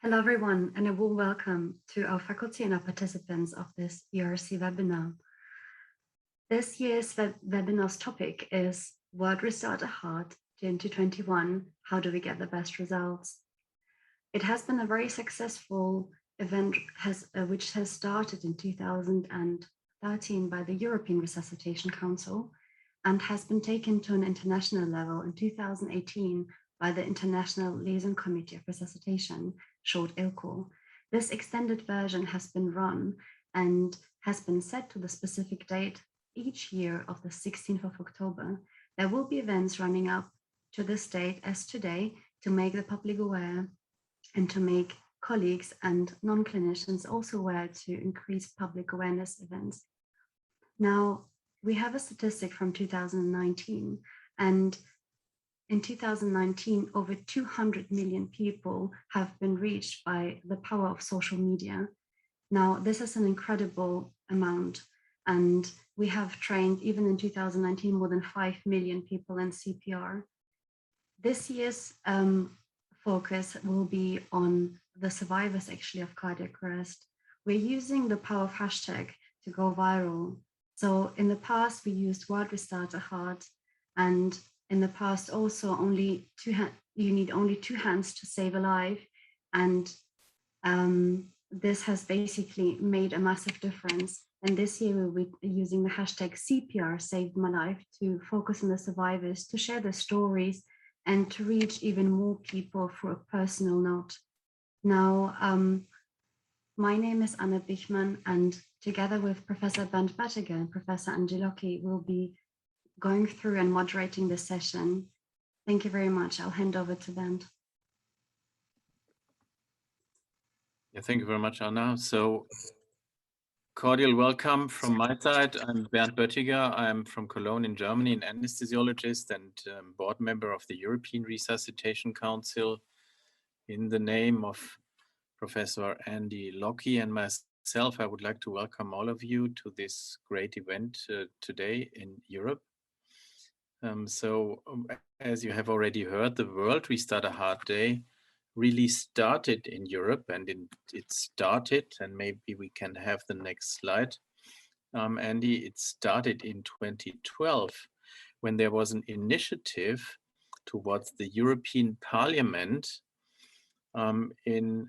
Hello everyone, and a warm welcome to our faculty and our participants of this ERC webinar. This year's webinar's topic is World Restart a Heart 2021, how do we get the best results? It has been a very successful event which has started in 2013 by the European Resuscitation Council and has been taken to an international level in 2018 by the International Liaison Committee of Resuscitation, short ILCOR. This extended version has been run and has been set to the specific date each year of the 16th of October. There will be events running up to this date as today to make the public aware and to make colleagues and non-clinicians also aware to increase public awareness events. Now, we have a statistic from 2019, and in 2019, over 200 million people have been reached by the power of social media. Now, this is an incredible amount, and we have trained, even in 2019, more than 5 million people in CPR. This year's focus will be on the survivors, actually, of cardiac arrest. We're using the power of hashtag to go viral. So in the past, we used World Restart a Heart, and in the past also you need only 2 hands to save a life. And this has basically made a massive difference. And this year we'll be using the hashtag CPR Saved My Life to focus on the survivors, to share their stories and to reach even more people for a personal note. Now, my name is Anna Bichmann, and together with Professor Bernd Battiger and Professor Angelocchi, we'll be going through and moderating this session. Thank you very much. I'll hand over to Bernd. Yeah, thank you very much, Anna. So, cordial welcome from my side. I'm Bernd Böttiger. I'm from Cologne in Germany, an anesthesiologist and board member of the European Resuscitation Council. In the name of Professor Andy Lockie and myself, I would like to welcome all of you to this great event today in Europe. As you have already heard, the World Restart a Heart Day really started in Europe, and it started, and maybe we can have the next slide, Andy. It started in 2012 when there was an initiative towards the European Parliament in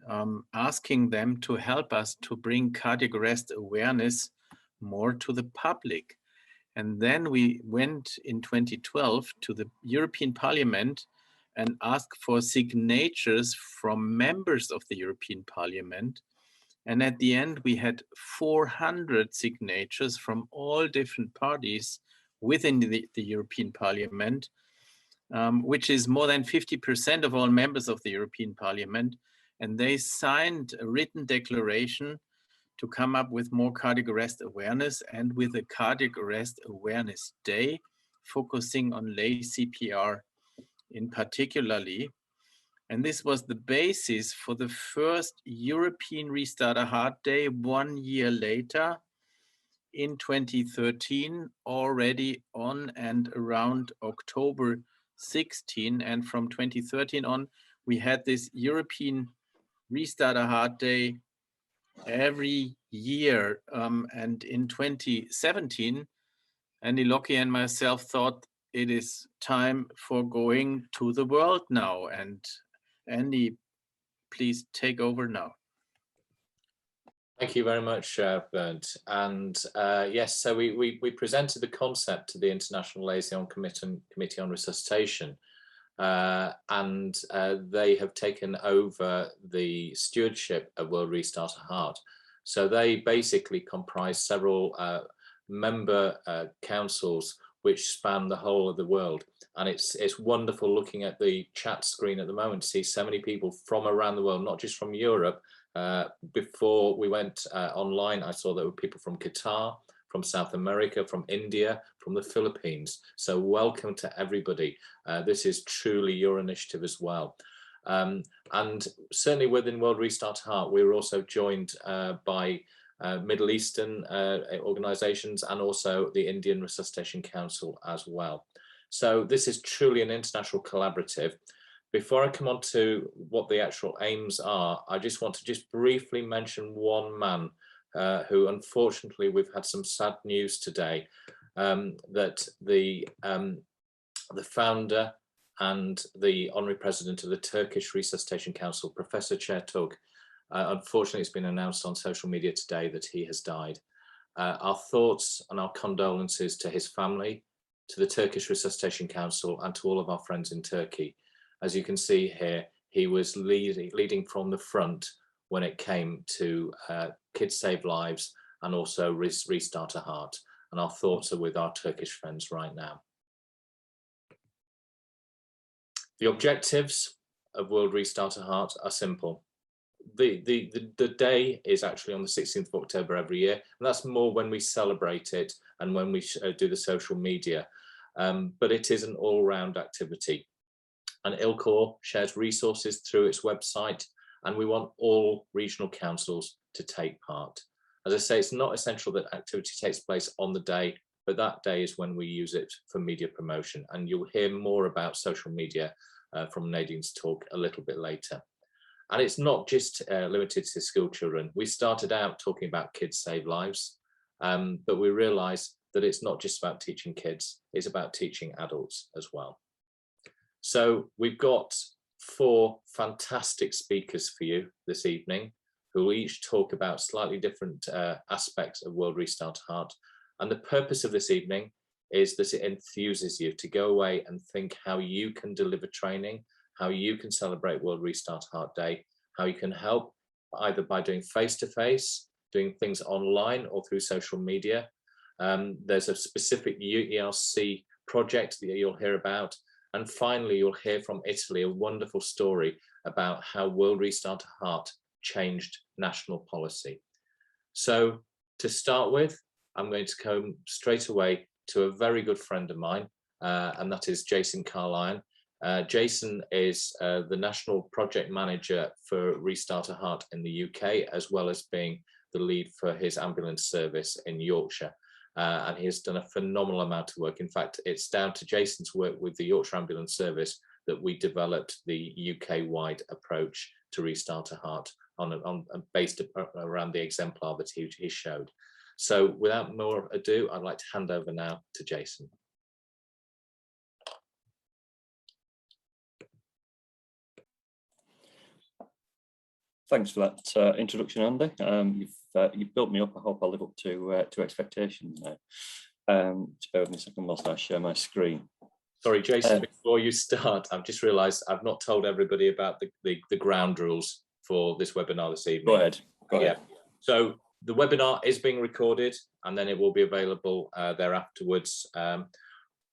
asking them to help us to bring cardiac arrest awareness more to the public. And then we went in 2012 to the European Parliament and asked for signatures from members of the European Parliament. And at the end, we had 400 signatures from all different parties within the European Parliament, which is more than 50% of all members of the European Parliament. And they signed a written declaration to come up with more cardiac arrest awareness, and with a Cardiac Arrest Awareness Day, focusing on lay CPR in particularly. And this was the basis for the first European Restart a Heart Day 1 year later in 2013, already on and around October 16. And from 2013 on, we had this European Restart a Heart Day every year. And in 2017, Andy Lockie and myself thought it is time for going to the world now. And Andy, please take over now. Thank you very much, Bernd. And yes, so we presented the concept to the International Liaison Committee on Resuscitation, and they have taken over the stewardship of World Restart a Heart. So they basically comprise several member councils which span the whole of the world. And it's wonderful looking at the chat screen at the moment to see so many people from around the world, not just from Europe. Before we went online, I saw there were people from Qatar, from South America, from India, from the Philippines. So welcome to everybody. This is truly your initiative as well. And certainly within World Restart a Heart, we were also joined by Middle Eastern organizations and also the Indian Resuscitation Council as well. So this is truly an international collaborative. before I come on to what the actual aims are, I just want to briefly mention one man who, unfortunately, we've had some sad news today, that the founder and the honorary president of the Turkish Resuscitation Council, Professor Çertug, unfortunately, it's been announced on social media today that he has died. Our thoughts and our condolences to his family, to the Turkish Resuscitation Council, and to all of our friends in Turkey. As you can see here, he was leading from the front when it came to Kids Save Lives and also Restart a Heart. And our thoughts are with our Turkish friends right now. The objectives of World Restart a Heart are simple. The day is actually on the 16th of October every year, and that's more when we celebrate it and when we do the social media. But it is an all-round activity. And ILCOR shares resources through its website, and we want all regional councils to take part. As I say, it's not essential that activity takes place on the day, but that day is when we use it for media promotion. And you'll hear more about social media from Nadine's talk a little bit later. And it's not just limited to school children. We started out talking about Kids Save Lives, but we realized that it's not just about teaching kids, it's about teaching adults as well. So we've got 4 fantastic speakers for you this evening, who will each talk about slightly different aspects of World Restart a Heart. And the purpose of this evening is that it enthuses you to go away and think how you can deliver training, how you can celebrate World Restart a Heart Day, how you can help either by doing face-to-face, doing things online or through social media. There's a specific ERC project that you'll hear about. And finally, you'll hear from Italy a wonderful story about how World Restart a Heart changed national policy. So to start with, I'm going to come straight away to a very good friend of mine, and that is Jason Carlyon. Jason is the National Project Manager for Restart a Heart in the UK, as well as being the lead for his ambulance service in Yorkshire. And he has done a phenomenal amount of work. In fact, it's down to Jason's work with the Yorkshire Ambulance Service that we developed the UK-wide approach to Restart a Heart based around the exemplar that he showed. So without more ado, I'd like to hand over now to Jason. Thanks for that introduction, Andy. You've built me up. I hope I live up to expectations now. Just bear with me a second whilst I share my screen. Sorry, Jason, before you start, I've just realised I've not told everybody about the ground rules for this webinar this evening. Go ahead. Go ahead. So the webinar is being recorded and then it will be available there afterwards.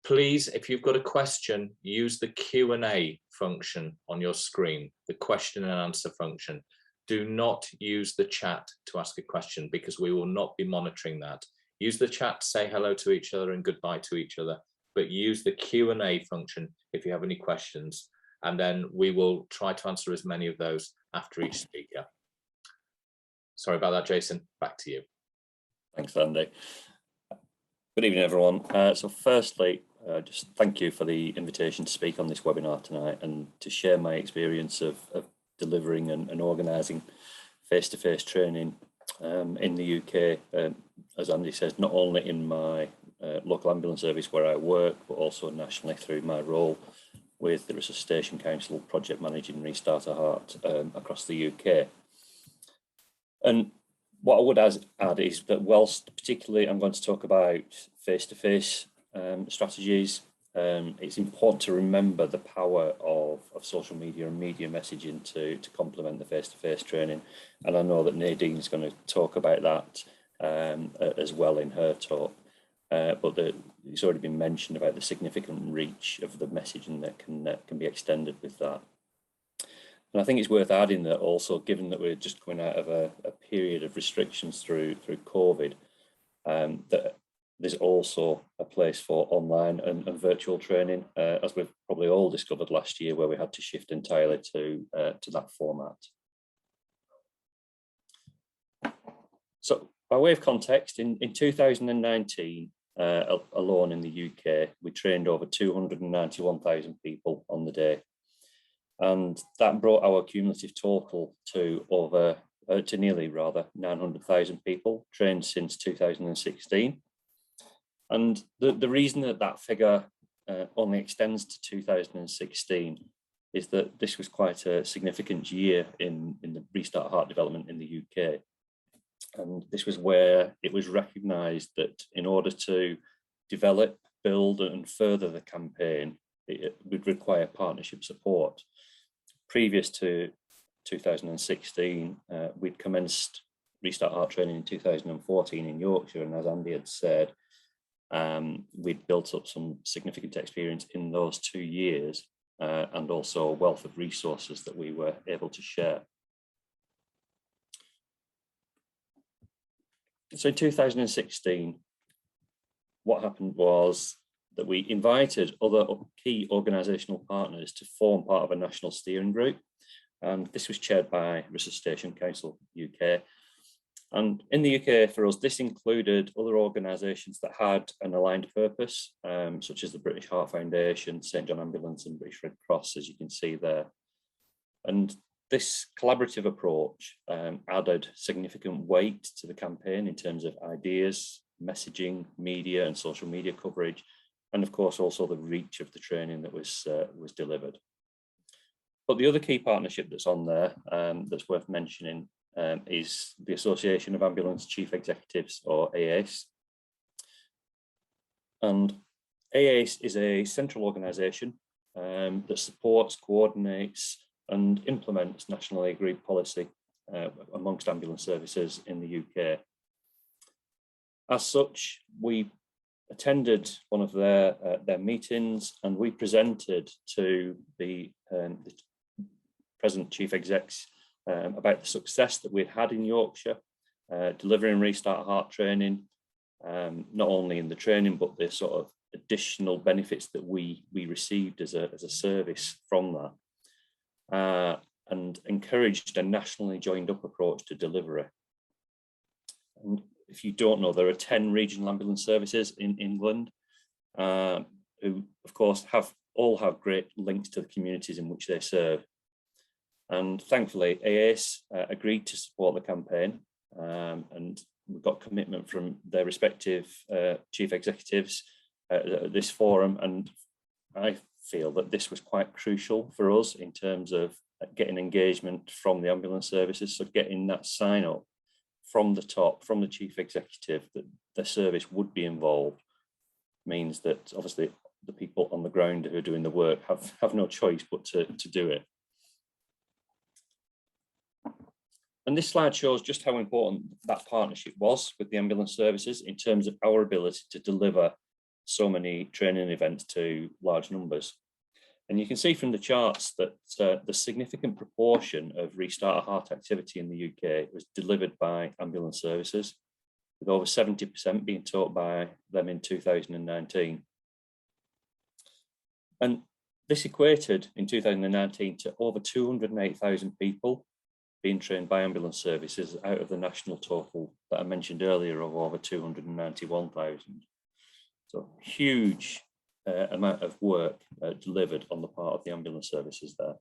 Please, if you've got a question, use the Q&A function on your screen, the question and answer function. Do not use the chat to ask a question because we will not be monitoring that. Use the chat to say hello to each other and goodbye to each other, but use the Q&A function if you have any questions, and then we will try to answer as many of those after each speaker. Sorry about that, Jason. Back to you. Thanks, Andy. Good evening, everyone. So firstly, just thank you for the invitation to speak on this webinar tonight and to share my experience of delivering and organising face-to-face training in the UK, as Andy says, not only in my local ambulance service where I work, but also nationally through my role with the Resuscitation Council, project managing Restart a Heart across the UK. And what I would add is that whilst particularly I'm going to talk about face-to-face strategies, it's important to remember the power of social media and media messaging to complement the face-to-face training. And I know that Nadine's going to talk about that as well in her talk. But it's already been mentioned about the significant reach of the messaging that can be extended with that. And I think it's worth adding that also, given that we're just coming out of a period of restrictions through COVID, that there's also a place for online and virtual training, as we've probably all discovered last year, where we had to shift entirely to that format. So by way of context, in 2019, alone in the UK, we trained over 291,000 people on the day. And that brought our cumulative total to nearly 900,000 people trained since 2016. And the reason that figure only extends to 2016 is that this was quite a significant year in the Restart Heart development in the UK. And this was where it was recognised that in order to develop, build and further the campaign, it would require partnership support. Previous to 2016, we'd commenced Restart Heart training in 2014 in Yorkshire, and as Andy had said, we'd built up some significant experience in those 2 years and also a wealth of resources that we were able to share. So in 2016, what happened was that we invited other key organisational partners to form part of a national steering group. And this was chaired by Resuscitation Council UK. And in the UK, for us, this included other organisations that had an aligned purpose, such as the British Heart Foundation, St John Ambulance and British Red Cross, as you can see there. And this collaborative approach added significant weight to the campaign in terms of ideas, messaging, media and social media coverage, and of course also the reach of the training that was delivered. But the other key partnership that's on there that's worth mentioning is the Association of Ambulance Chief Executives, or AACE. And AACE is a central organisation that supports, coordinates and implements nationally agreed policy amongst ambulance services in the UK. As such, we attended one of their meetings, and we presented to the present chief execs about the success that we'd had in Yorkshire, delivering Restart Heart training, not only in the training, but the sort of additional benefits that we received as a service from that, and encouraged a nationally joined up approach to delivery. And if you don't know, there are 10 regional ambulance services in England, who of course all have great links to the communities in which they serve. And thankfully, AACE agreed to support the campaign, and we got commitment from their respective chief executives at this forum. And I feel that this was quite crucial for us in terms of getting engagement from the ambulance services. So getting that sign up from the top, from the chief executive, that the service would be involved, means that obviously the people on the ground who are doing the work have no choice but to do it. And this slide shows just how important that partnership was with the ambulance services in terms of our ability to deliver so many training events to large numbers. And you can see from the charts that the significant proportion of Restart Heart activity in the UK was delivered by ambulance services, with over 70% being taught by them in 2019. And this equated in 2019 to over 208,000 people being trained by ambulance services out of the national total that I mentioned earlier of over 291,000. So huge amount of work delivered on the part of the ambulance services there.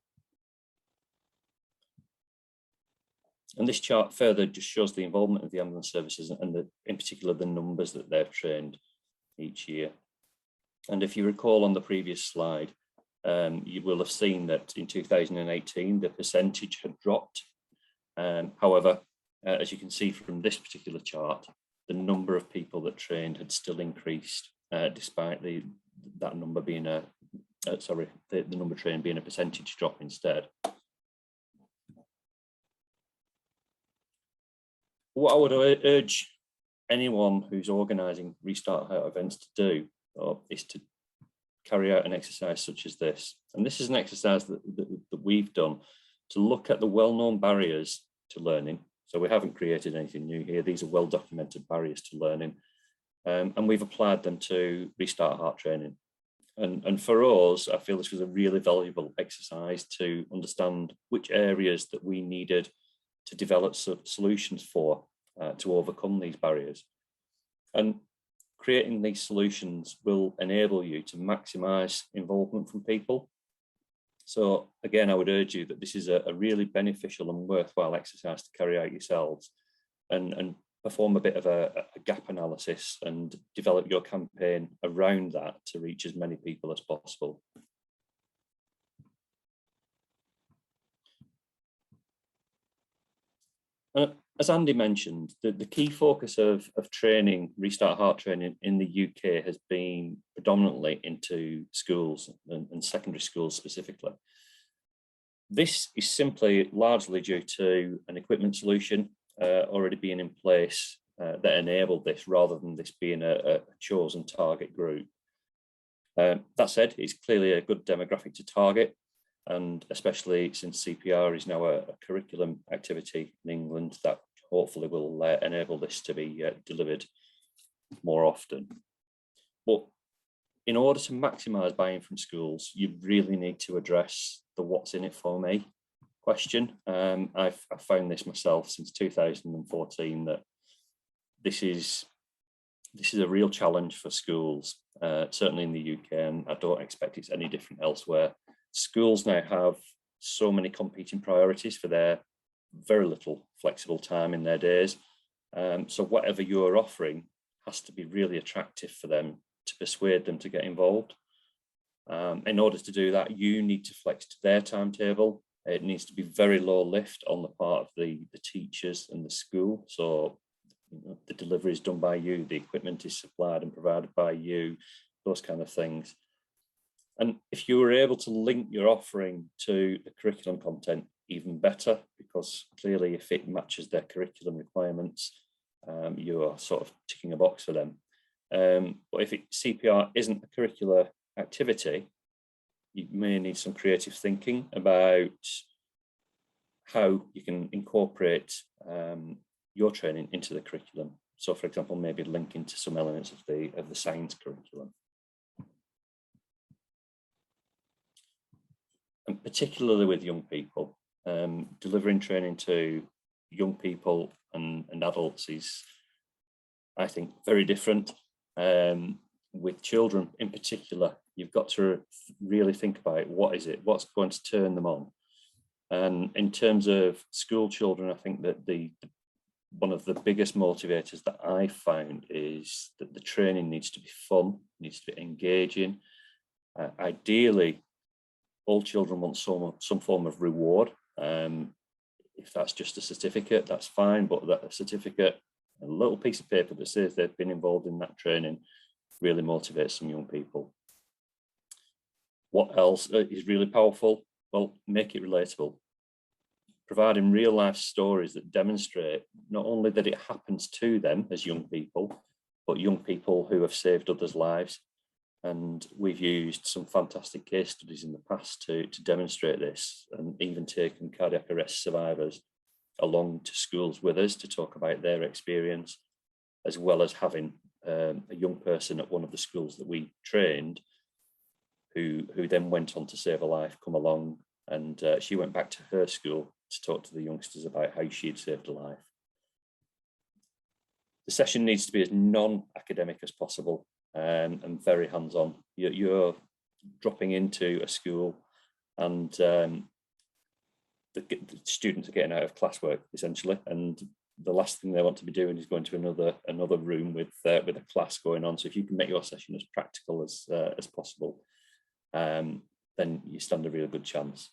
And this chart further just shows the involvement of the ambulance services and in particular the numbers that they've trained each year. And if you recall on the previous slide, you will have seen that in 2018 the percentage had dropped. However, as you can see from this particular chart, the number of people that trained had still increased, despite that number being the number trained being a percentage drop instead. What I would urge anyone who's organising Restart Heart events to do is to carry out an exercise such as this. And this is an exercise that we've done to look at the well-known barriers to learning. So we haven't created anything new here. These are well-documented barriers to learning. And we've applied them to Restart Heart training. And for us, I feel this was a really valuable exercise to understand which areas that we needed to develop solutions for to overcome these barriers. And creating these solutions will enable you to maximise involvement from people. So again, I would urge you that this is a really beneficial and worthwhile exercise to carry out yourselves, and perform a bit of a gap analysis and develop your campaign around that to reach as many people as possible. As Andy mentioned, the key focus of training, Restart Heart training in the UK has been predominantly into schools and secondary schools specifically. This is simply largely due to an equipment solution already being in place that enabled this, rather than this being a chosen target group. That said, it's clearly a good demographic to target, and especially since CPR is now a curriculum activity in England, that hopefully will enable this to be delivered more often. But in order to maximise buy-in from schools, you really need to address the "what's in it for me" question. I've found this myself since 2014, that this is a real challenge for schools, certainly in the UK, and I don't expect it's any different elsewhere. Schools now have so many competing priorities for their very little flexible time in their days. So whatever you're offering has to be really attractive for them to persuade them to get involved. In order to do that, you need to flex to their timetable. It needs to be very low lift on the part of the teachers and the school. So the delivery is done by you, the equipment is supplied and provided by you, those kind of things. And if you were able to link your offering to the curriculum content, even better, because clearly if it matches their curriculum requirements, you are sort of ticking a box for them. But if CPR isn't a curricular activity, you may need some creative thinking about how you can incorporate your training into the curriculum. So for example, maybe linking to some elements of the science curriculum. And particularly with young people, delivering training to young people and adults is, I think, very different. With children in particular, you've got to really think about what's going to turn them on. And in terms of school children, I think that one of the biggest motivators that I found is that the training needs to be fun, needs to be engaging. Ideally, all children want some form of reward. If that's just a certificate, that's fine, but that certificate, a little piece of paper that says they've been involved in that training, really motivates some young people. What else is really powerful? Well, make it relatable. Providing real life stories that demonstrate not only that it happens to them as young people, but young people who have saved others' lives. And we've used some fantastic case studies in the past to demonstrate this, and even taken cardiac arrest survivors along to schools with us to talk about their experience, as well as having a young person at one of the schools that we trained who then went on to save a life come along, and she went back to her school to talk to the youngsters about how she had saved a life. The session needs to be as non-academic as possible and very hands-on. You're dropping into a school and the students are getting out of classwork essentially, and the last thing they want to be doing is going to another room with a class going on. So if you can make your session as practical as possible, then you stand a really good chance.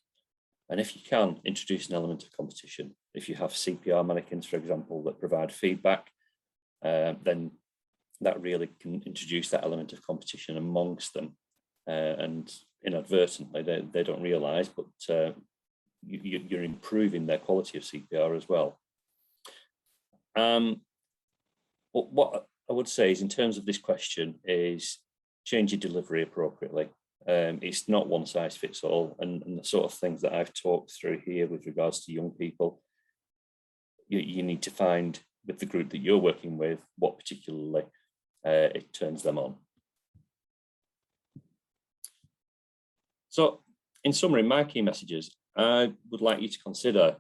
And if you can, introduce an element of competition. If you have CPR mannequins, for example, that provide feedback, then that really can introduce that element of competition amongst them. And inadvertently, they don't realise, but you're improving their quality of CPR as well. But what I would say is, in terms of this question, is change your delivery appropriately. It's not one size fits all, and the sort of things that I've talked through here with regards to young people, you need to find with the group that you're working with what particularly it turns them on. So in summary, my key messages, I would like you to consider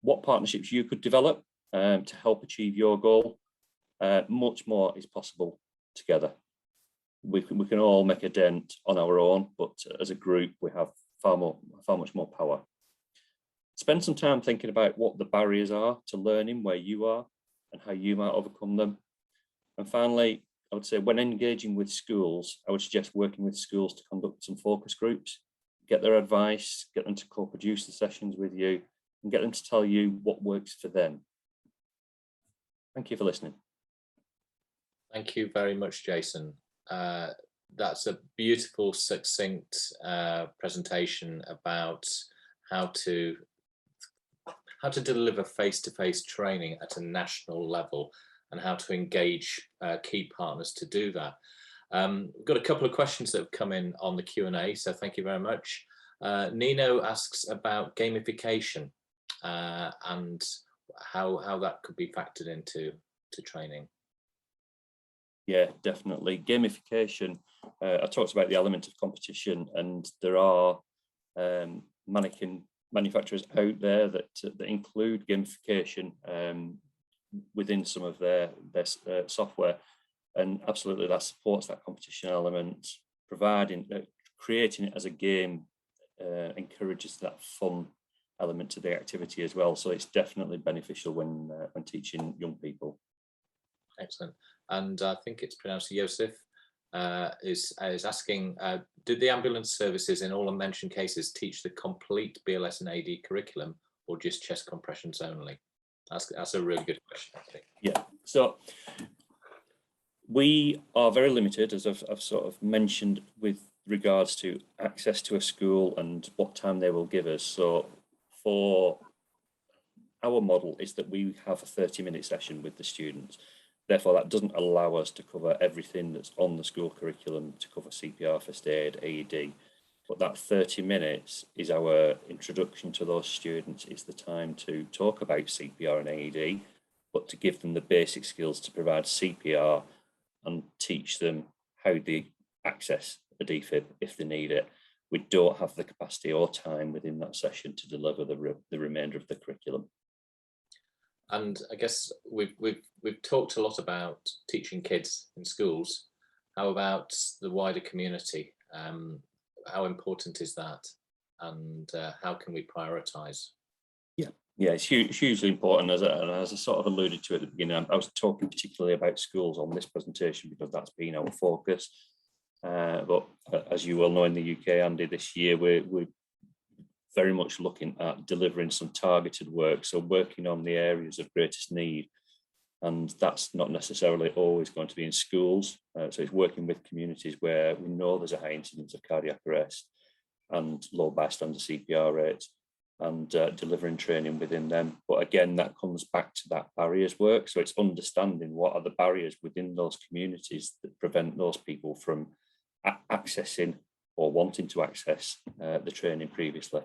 what partnerships you could develop to help achieve your goal. Much more is possible together. We can all make a dent on our own, but as a group, we have far much more power. Spend some time thinking about what the barriers are to learning where you are and how you might overcome them. And finally, I would say when engaging with schools, I would suggest working with schools to conduct some focus groups, get their advice, get them to co-produce the sessions with you, and get them to tell you what works for them. Thank you for listening. Thank you very much, Jason. That's a beautiful, succinct presentation about how to deliver face-to-face training at a national level and how to engage key partners to do that. We've got a couple of questions that have come in on the Q&A, so thank you very much. Nino asks about gamification and how that could be factored into training. Yeah, definitely. Gamification, I talked about the element of competition, and there are mannequin manufacturers out there that include gamification within some of their software, and absolutely that supports that competition element. Creating it as a game encourages that fun element to the activity as well, so it's definitely beneficial when teaching young people. Excellent. And I think it's pronounced Joseph is asking, did the ambulance services in all mentioned cases teach the complete BLS and AD curriculum, or just chest compressions only? That's a really good question, I think. Yeah, so we are very limited, as I've sort of mentioned, with regards to access to a school and what time they will give us. So for our model is that we have a 30-minute session with the students. Therefore, that doesn't allow us to cover everything that's on the school curriculum, to cover CPR, first aid, AED. But that 30 minutes is our introduction to those students. It's the time to talk about CPR and AED, but to give them the basic skills to provide CPR and teach them how they access a defib if they need it. We don't have the capacity or time within that session to deliver the remainder of the curriculum. And I guess we've talked a lot about teaching kids in schools. How about the wider community? How important is that? And how can we prioritise? Yeah, it's hugely important. As I sort of alluded to at the beginning, I was talking particularly about schools on this presentation because that's been our focus. But as you well know, in the UK, Andy, this year we're very much looking at delivering some targeted work, so working on the areas of greatest need, and that's not necessarily always going to be in schools. So it's working with communities where we know there's a high incidence of cardiac arrest and low bystander CPR rates, and delivering training within them. But again, that comes back to that barriers work. So it's understanding what are the barriers within those communities that prevent those people from accessing or wanting to access the training previously.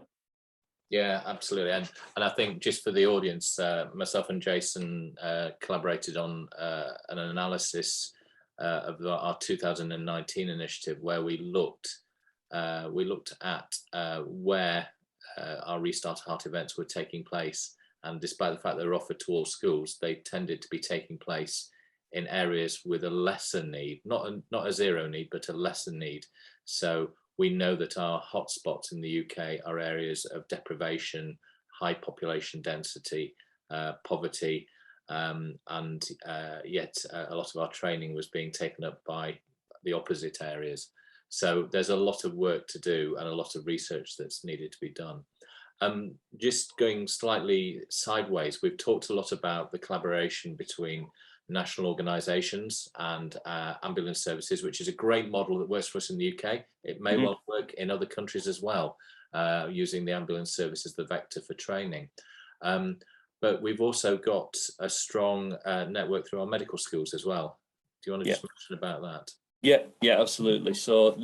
Yeah, absolutely. And I think just for the audience, myself and Jason collaborated on an analysis of our 2019 initiative, where we looked at where our Restart Heart events were taking place. And despite the fact they were offered to all schools, they tended to be taking place in areas with a lesser need, not a zero need, but a lesser need. So we know that our hotspots in the UK are areas of deprivation, high population density, poverty, and yet a lot of our training was being taken up by the opposite areas. So there's a lot of work to do and a lot of research that's needed to be done. Just going slightly sideways, we've talked a lot about the collaboration between national organisations and ambulance services, which is a great model that works for us in the UK. It may well work in other countries as well, using the ambulance service as the vector for training. But we've also got a strong network through our medical schools as well. Do you want to just mention about that? Yeah, absolutely. So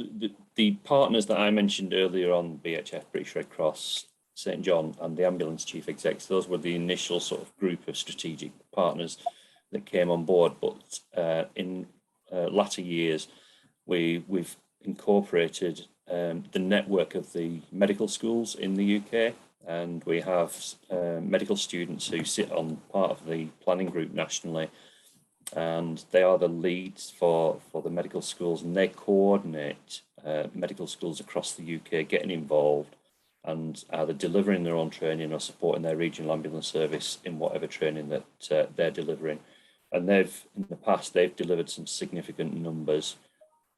the partners that I mentioned earlier on, BHF, British Red Cross, St John, and the ambulance chief execs, those were the initial sort of group of strategic partners that came on board. But in latter years, we've incorporated the network of the medical schools in the UK, and we have medical students who sit on part of the planning group nationally, and they are the leads for the medical schools, and they coordinate medical schools across the UK getting involved and either delivering their own training or supporting their regional ambulance service in whatever training that they're delivering. And in the past, they've delivered some significant numbers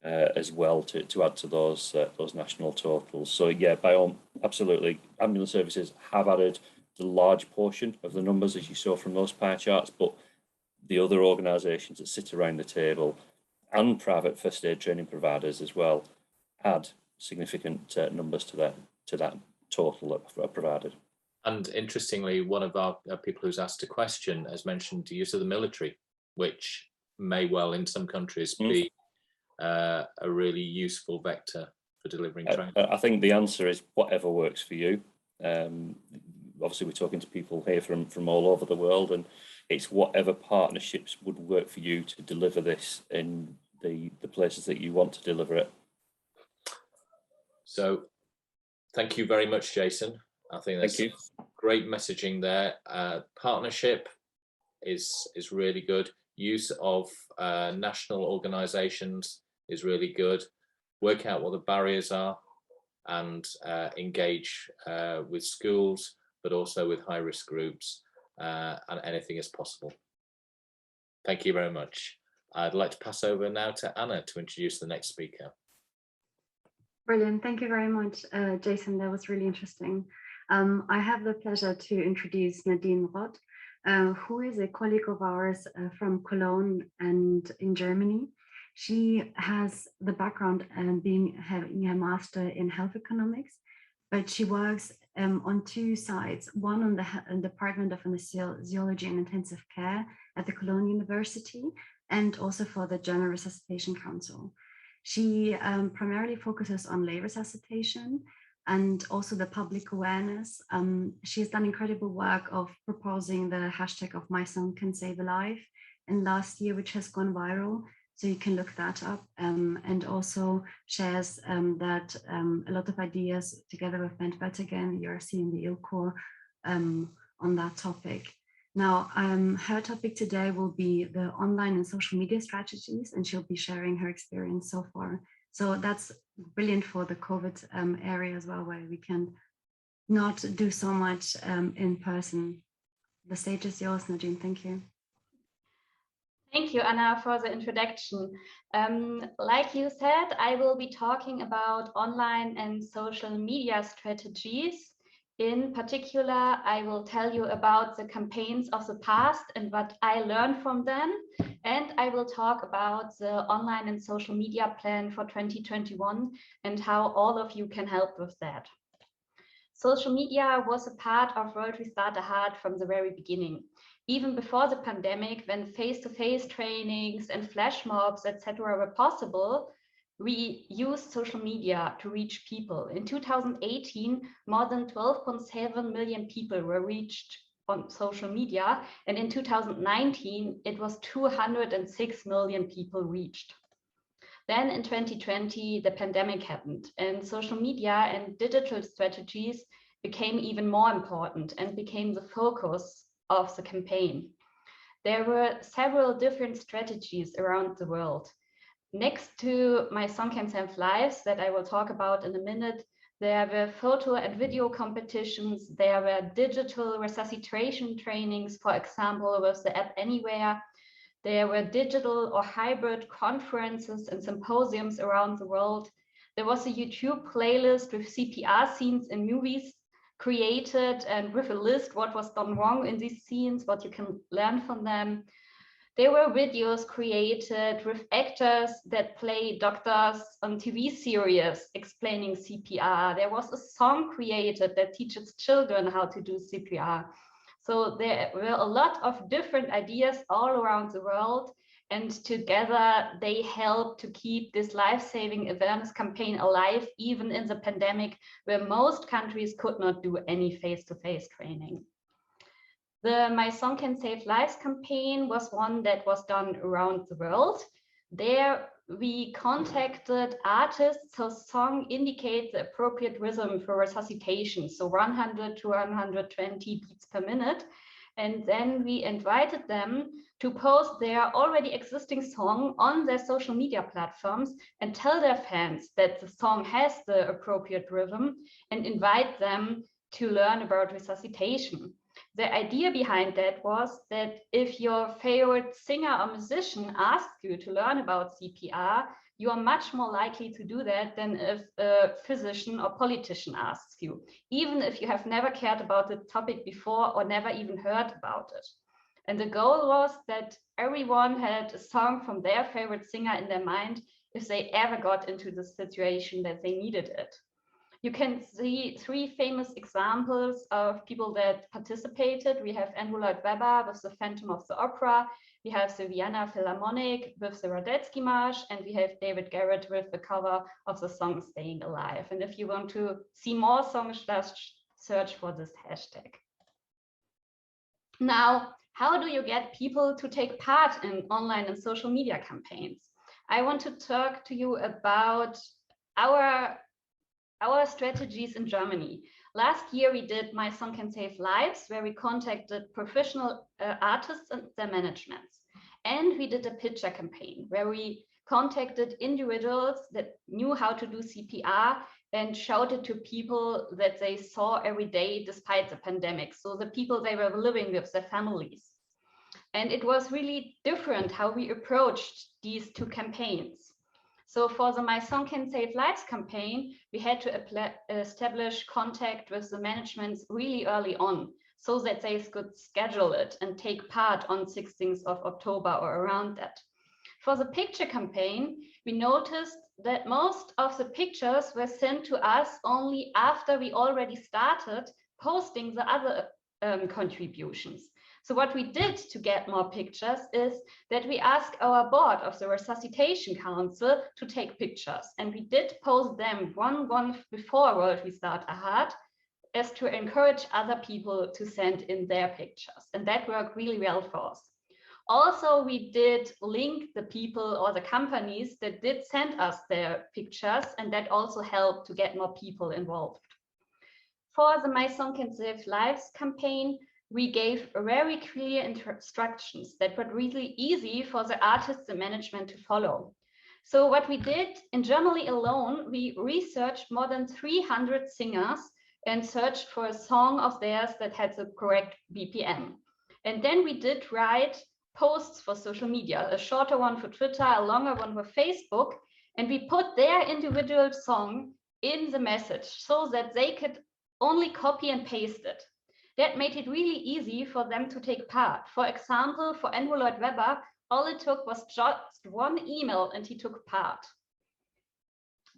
as well to add to those national totals. So yeah, absolutely, ambulance services have added the large portion of the numbers, as you saw from those pie charts, but the other organisations that sit around the table and private first aid training providers as well add significant numbers to that total that are provided. And interestingly, one of our people who's asked a question has mentioned the use of the military, which may well in some countries be a really useful vector for delivering training. I think the answer is whatever works for you. Obviously, we're talking to people here from all over the world, and it's whatever partnerships would work for you to deliver this in the places that you want to deliver it. So thank you very much, Jason. I think that's great messaging there. Partnership is really good. Use of national organisations is really good. Work out what the barriers are and engage with schools, but also with high-risk groups, and anything is possible. Thank you very much. I'd like to pass over now to Anna to introduce the next speaker. Brilliant. Thank you very much, Jason. That was really interesting. I have the pleasure to introduce Nadine Roth, who is a colleague of ours from Cologne and in Germany. She has the background having a master in health economics, but she works on two sides, one on the Department of Anesthesiology and Intensive Care at the Cologne University, and also for the German Resuscitation Council. She primarily focuses on lay resuscitation and also the public awareness. She has done incredible work of proposing the hashtag of My Son Can Save a Life in last year, which has gone viral. So you can look that up, and also shares that a lot of ideas together with Bent Bettigan, the ERC and the ILCOR on that topic. Now, her topic today will be the online and social media strategies, and she'll be sharing her experience so far. So that's brilliant for the COVID area as well, where we can not do so much in person. The stage is yours, Nadine. Thank you. Thank you, Anna, for the introduction. Like you said, I will be talking about online and social media strategies. In particular, I will tell you about the campaigns of the past and what I learned from them. And I will talk about the online and social media plan for 2021 and how all of you can help with that. Social media was a part of World Restart a Heart from the very beginning. Even before the pandemic, when face-to-face trainings and flash mobs, etc. were possible, we used social media to reach people. In 2018, more than 12.7 million people were reached on social media, and in 2019, it was 206 million people reached. Then in 2020, the pandemic happened, and social media and digital strategies became even more important and became the focus of the campaign. There were several different strategies around the world. Next to My Son Can Save Lives, that I will talk about in a minute, there were photo and video competitions, there were digital resuscitation trainings, for example, with the app Anywhere. There were digital or hybrid conferences and symposiums around the world. There was a YouTube playlist with CPR scenes in movies created and with a list what was done wrong in these scenes, what you can learn from them. There were videos created with actors that play doctors on TV series explaining CPR. There was a song created that teaches children how to do CPR. So there were a lot of different ideas all around the world, and together they help to keep this life-saving awareness campaign alive, even in the pandemic, where most countries could not do any face-to-face training. The My Son Can Save Lives campaign was one that was done around the world. There we contacted artists whose song indicates the appropriate rhythm for resuscitation, so 100 to 120 beats per minute. And then we invited them to post their already existing song on their social media platforms and tell their fans that the song has the appropriate rhythm and invite them to learn about resuscitation. The idea behind that was that if your favorite singer or musician asks you to learn about CPR, you are much more likely to do that than if a physician or politician asks you, even if you have never cared about the topic before or never even heard about it. And the goal was that everyone had a song from their favorite singer in their mind if they ever got into the situation that they needed it. You can see 3 famous examples of people that participated. We have Andrew Lloyd Webber with the Phantom of the Opera. We have the Vienna Philharmonic with the Radetzky March, and we have David Garrett with the cover of the song Staying Alive. And if you want to see more songs, just search for this hashtag. Now, how do you get people to take part in online and social media campaigns? I want to talk to you about our strategies in Germany. Last year, we did My Song Can Save Lives, where we contacted professional artists and their managements. And we did a picture campaign, where we contacted individuals that knew how to do CPR and showed it to people that they saw every day despite the pandemic. So the people they were living with, their families. And it was really different how we approached these 2 campaigns. So for the My Song Can Save Lives campaign, we had to establish contact with the managements really early on so that they could schedule it and take part on 16th of October or around that. For the picture campaign, we noticed that most of the pictures were sent to us only after we already started posting the other contributions. So what we did to get more pictures is that we asked our board of the Resuscitation Council to take pictures, and we did post them one before World Restart a Heart as to encourage other people to send in their pictures, and that worked really well for us. Also, we did link the people or the companies that did send us their pictures, and that also helped to get more people involved. For the My Song Can Save Lives campaign, we gave very clear instructions that were really easy for the artists and management to follow. So what we did in Germany alone, we researched more than 300 singers and searched for a song of theirs that had the correct BPM. And then we did write posts for social media, a shorter one for Twitter, a longer one for Facebook, and we put their individual song in the message so that they could only copy and paste it. That made it really easy for them to take part. For example, for Andrew Lloyd Webber, all it took was just 1 email and he took part.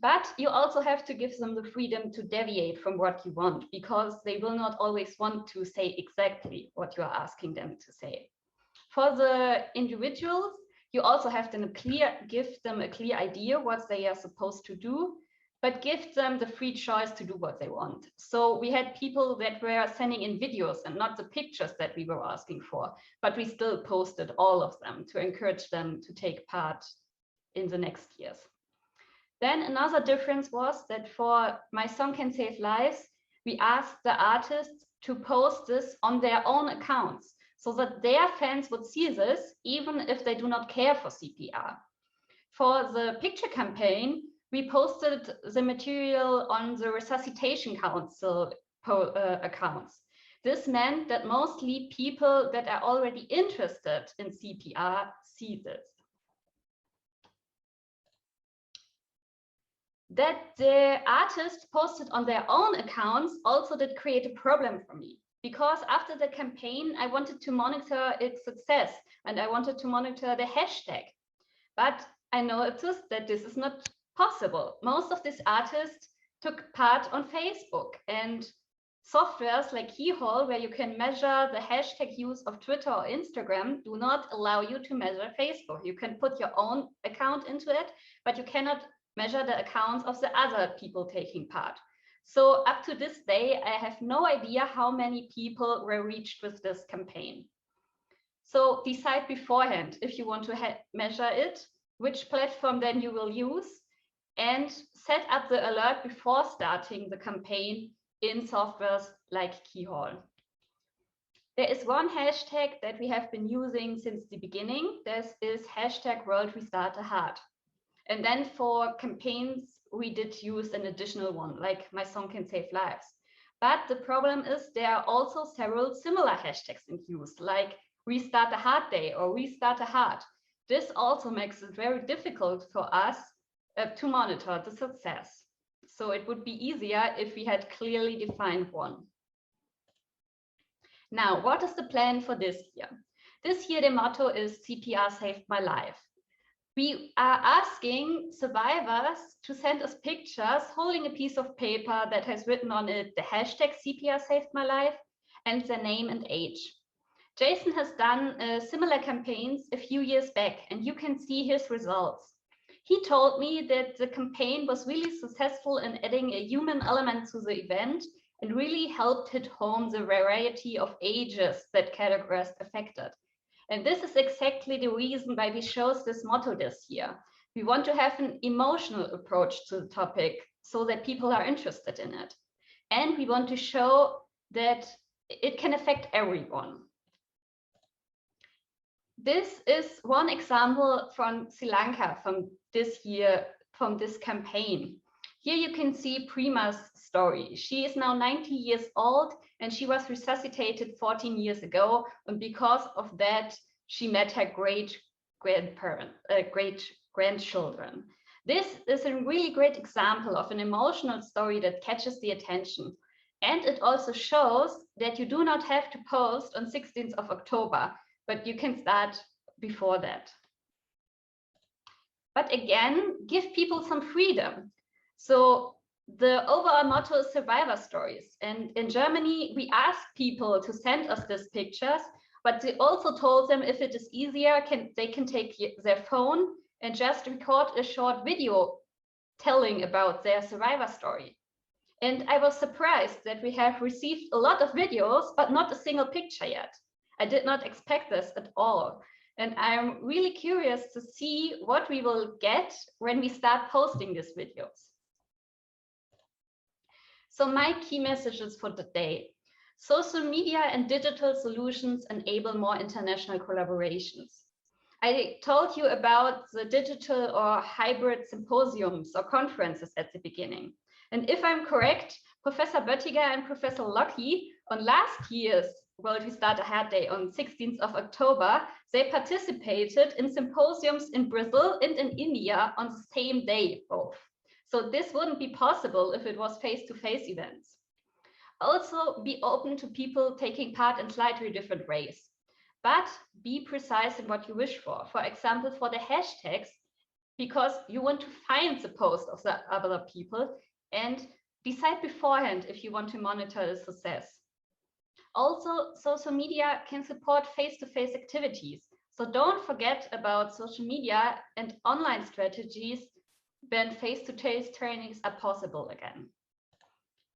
But you also have to give them the freedom to deviate from what you want, because they will not always want to say exactly what you are asking them to say. For the individuals, you also have to give them a clear idea what they are supposed to do, but give them the free choice to do what they want. So we had people that were sending in videos and not the pictures that we were asking for, but we still posted all of them to encourage them to take part in the next years. Then another difference was that for My Song Can Save Lives, we asked the artists to post this on their own accounts so that their fans would see this, even if they do not care for CPR. For the picture campaign, we posted the material on the Resuscitation Council accounts. This meant that mostly people that are already interested in CPR see this. That the artists posted on their own accounts also did create a problem for me, because after the campaign, I wanted to monitor its success and I wanted to monitor the hashtag. But I noticed that this is not possible. Most of these artists took part on Facebook, and softwares like Keyhole, where you can measure the hashtag use of Twitter or Instagram, do not allow you to measure Facebook. You can put your own account into it, but you cannot measure the accounts of the other people taking part. So up to this day, I have no idea how many people were reached with this campaign. So decide beforehand if you want to measure it, which platform then you will use, and set up the alert before starting the campaign in softwares like Keyhole. There is one hashtag that we have been using since the beginning. This is hashtag World Restart a Heart. And then for campaigns, we did use an additional one, like My Song Can Save Lives. But the problem is there are also several similar hashtags in use, like Restart a Heart Day or Restart a Heart. This also makes it very difficult for us to monitor the success. So it would be easier if we had clearly defined one. Now, what is the plan for this year? This year, the motto is CPR Saved My Life. We are asking survivors to send us pictures holding a piece of paper that has written on it the hashtag CPR Saved My Life and their name and age. Jason has done similar campaigns a few years back, and you can see his results. He told me that the campaign was really successful in adding a human element to the event and really helped hit home the variety of ages that categories affected. And this is exactly the reason why we chose this motto this year. We want to have an emotional approach to the topic so that people are interested in it. And we want to show that it can affect everyone. This is one example from Sri Lanka from this year, from this campaign. Here you can see Prima's story. She is now 90 years old and she was resuscitated 14 years ago. And because of that, she met her great grandchildren. This is a really great example of an emotional story that catches the attention. And it also shows that you do not have to post on 16th of October, but you can start before that. But again, give people some freedom. So the overall motto is survivor stories. And in Germany, we ask people to send us these pictures, but they also told them if it is easier, they can take their phone and just record a short video telling about their survivor story. And I was surprised that we have received a lot of videos, but not a single picture yet. I did not expect this at all. And I'm really curious to see what we will get when we start posting these videos. So my key messages for today. Social media and digital solutions enable more international collaborations. I told you about the digital or hybrid symposiums or conferences at the beginning. And if I'm correct, Professor Böttiger and Professor Locke on last year's World Restart a Heart Day on 16th of October, they participated in symposiums in Brazil and in India on the same day both. So this wouldn't be possible if it was face-to-face events. Also, be open to people taking part in slightly different ways, but be precise in what you wish for. For example, for the hashtags, because you want to find the post of the other people and decide beforehand if you want to monitor the success. Also, social media can support face-to-face activities. So don't forget about social media and online strategies when face-to-face trainings are possible again.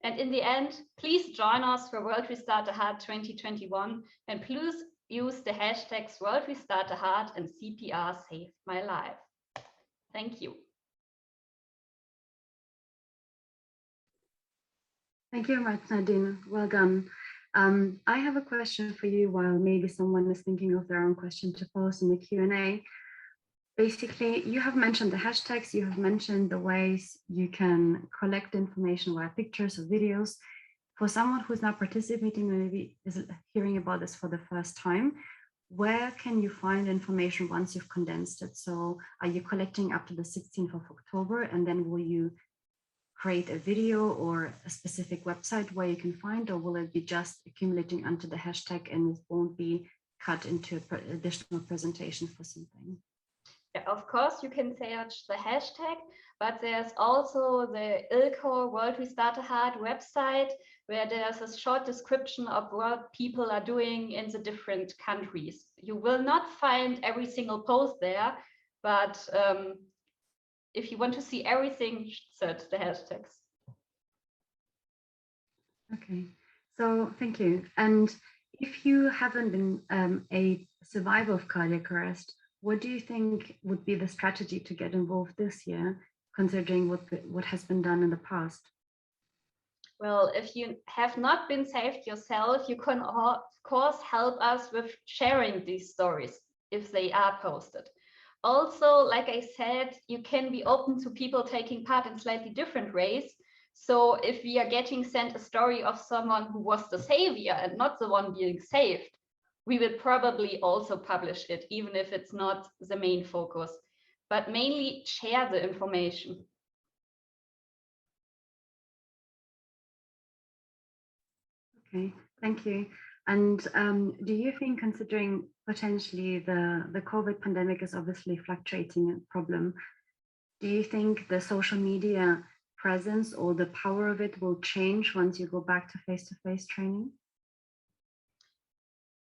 And in the end, please join us for World Restart a Heart 2021 and please use the hashtags World Restart a Heart and CPR Saved My Life. Thank you. Thank you very much, Nadine. Well done. I have a question for you while maybe someone is thinking of their own question to post in the Q&A. Basically, you have mentioned the hashtags, you have mentioned the ways you can collect information via pictures or videos. For someone who's not participating, maybe is hearing about this for the first time, where can you find information once you've condensed it? So are you collecting up to the 16th of October and then will you create a video or a specific website where you can find, or will it be just accumulating onto the hashtag and it won't be cut into an additional presentation for something? Yeah, of course, you can search the hashtag, but there's also the ILCOR World Restart a Heart website where there's a short description of what people are doing in the different countries. You will not find every single post there, but if you want to see everything, search the hashtags. Okay, so thank you. And if you haven't been a survivor of cardiac arrest, what do you think would be the strategy to get involved this year, considering what has been done in the past? Well, if you have not been saved yourself, you can of course help us with sharing these stories if they are posted. Also, like I said, you can be open to people taking part in slightly different ways. So if we are getting sent a story of someone who was the savior and not the one being saved, we will probably also publish it, even if it's not the main focus, but mainly share the information. Okay, thank you. And do you think, considering potentially the COVID pandemic is obviously fluctuating a problem, do you think the social media presence or the power of it will change once you go back to face-to-face training?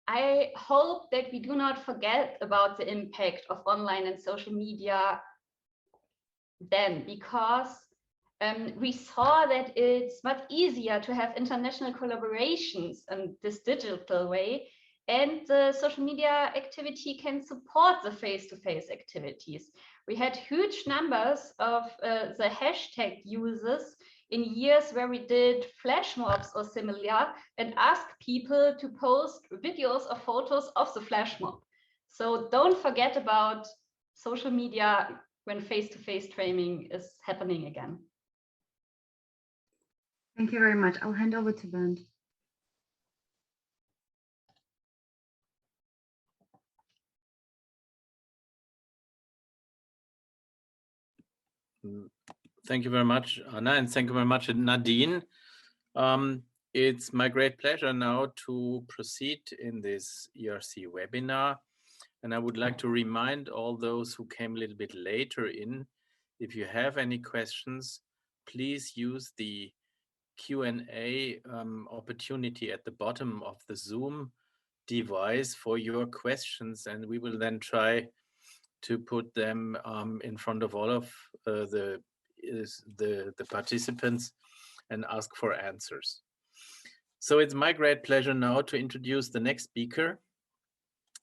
I hope that we do not forget about the impact of online and social media then, because we saw that it's much easier to have international collaborations in this digital way, and the social media activity can support the face-to-face activities. We had huge numbers of the hashtag users in years where we did flash mobs or similar and asked people to post videos or photos of the flash mob. So don't forget about social media when face-to-face training is happening again. Thank you very much. I'll hand over to Bernd. Thank you very much, Anna, and thank you very much, Nadine. It's my great pleasure now to proceed in this ERC webinar. And I would like to remind all those who came a little bit later in, if you have any questions, please use the Q&A opportunity at the bottom of the Zoom device for your questions, and we will then try to put them in front of all of the participants and ask for answers. So it's my great pleasure now to introduce the next speaker.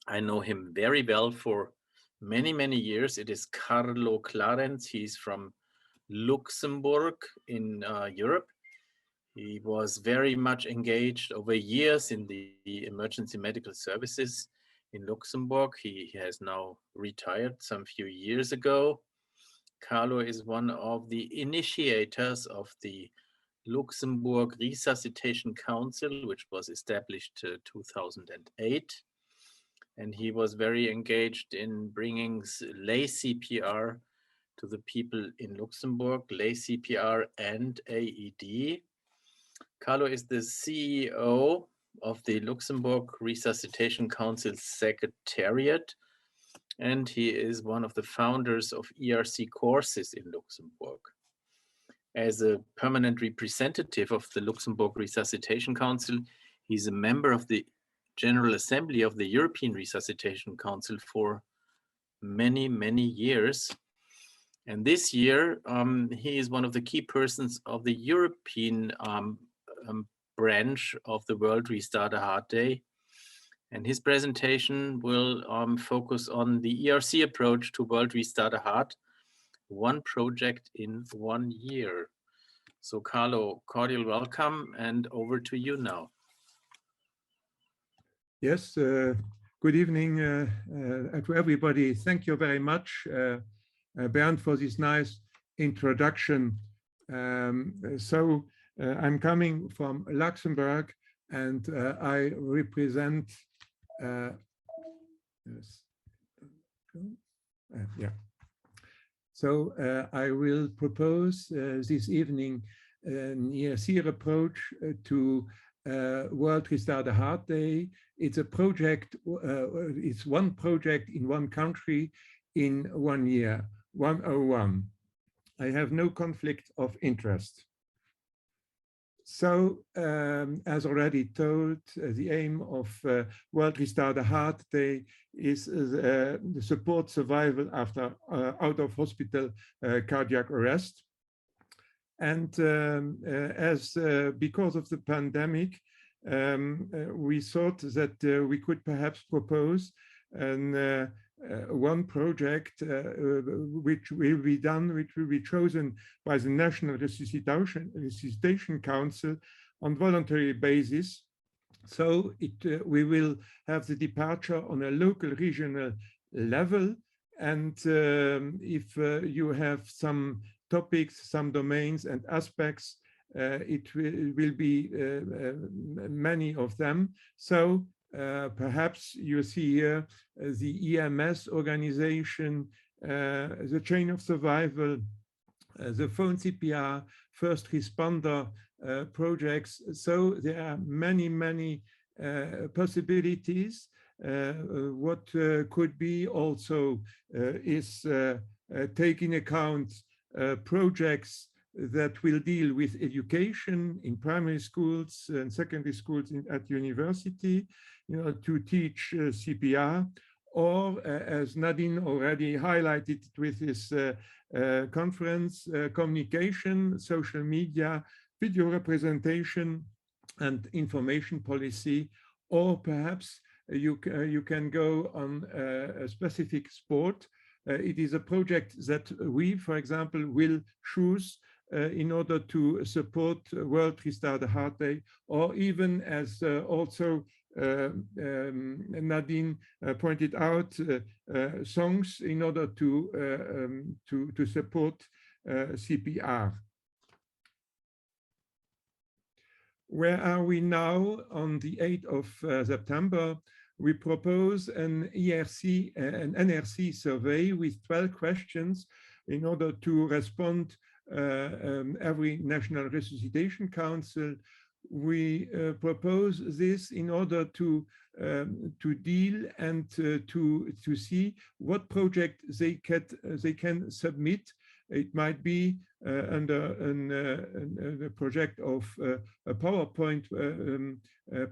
I know him very well for many, many years. It is Carlo Clarence. He's from Luxembourg in Europe. He was very much engaged over years in the emergency medical services in Luxembourg. He has now retired some few years ago. Carlo is one of the initiators of the Luxembourg Resuscitation Council, which was established 2008. And he was very engaged in bringing lay CPR to the people in Luxembourg, lay CPR and AED. Carlo is the CEO of the Luxembourg Resuscitation Council Secretariat, and he is one of the founders of ERC courses in Luxembourg. As a permanent representative of the Luxembourg Resuscitation Council, he's a member of the General Assembly of the European Resuscitation Council for many, many years. And this year, he is one of the key persons of the European branch of the World Restart a Heart Day. And his presentation will focus on the ERC approach to World Restart a Heart, one project in 1 year. So Carlo, cordial welcome, and over to you now. Yes, good evening to everybody. Thank you very much, Bernd, for this nice introduction. I'm coming from Luxembourg, and I represent So I will propose this evening an ERC approach to World Restart a Heart Day. It's a project, it's one project in one country in 1 year, 101. I have no conflict of interest. So, as already told, the aim of World Restart a Heart Day is the support survival after out-of-hospital cardiac arrest. And because of the pandemic, we thought that we could perhaps propose an one project which will be chosen by the National Resuscitation Council on voluntary basis. So we will have the departure on a local regional level. And if you have some topics, some domains and aspects, it will be many of them. So perhaps you see here the EMS organization, the chain of survival, the phone CPR, first responder projects. So there are many possibilities. What could be also is taking account projects that will deal with education in primary schools and secondary schools at university, to teach CPR, or as Nadine already highlighted with this conference, communication, social media, video representation, and information policy, or perhaps you can go on a specific sport. It is a project that we, for example, will choose in order to support World Restart the Heart Day, or even as also Nadine pointed out, songs in order to support CPR. Where are we now? On the 8th of September, we propose an NRC survey with 12 questions in order to respond every National Resuscitation Council. We propose this in order to deal and to see what project they can submit. It might be under a project of a PowerPoint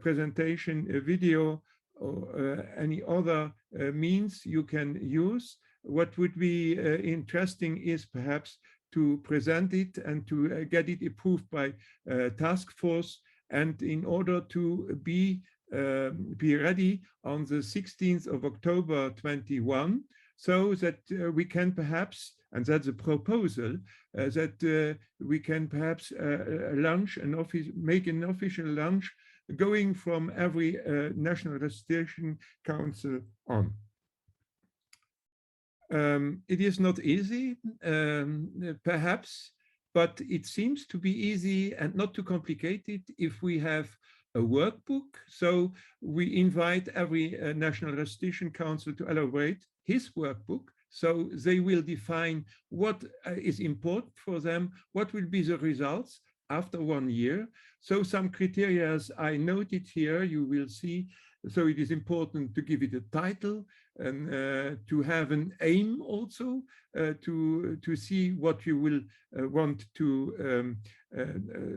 presentation, a video, or any other means you can use. What would be interesting is perhaps to present it and to get it approved by task force, and in order to be ready on the 16th of October 21, so that we can perhaps, and that's a proposal, that we can perhaps make an official launch going from every National Resuscitation Council on. It is not easy, perhaps, but it seems to be easy and not too complicated if we have a workbook. So we invite every National Resuscitation Council to elaborate his workbook. So they will define what is important for them, what will be the results after 1 year. So some criteria I noted here, you will see. So it is important to give it a title and to have an aim also, to see what you will want to,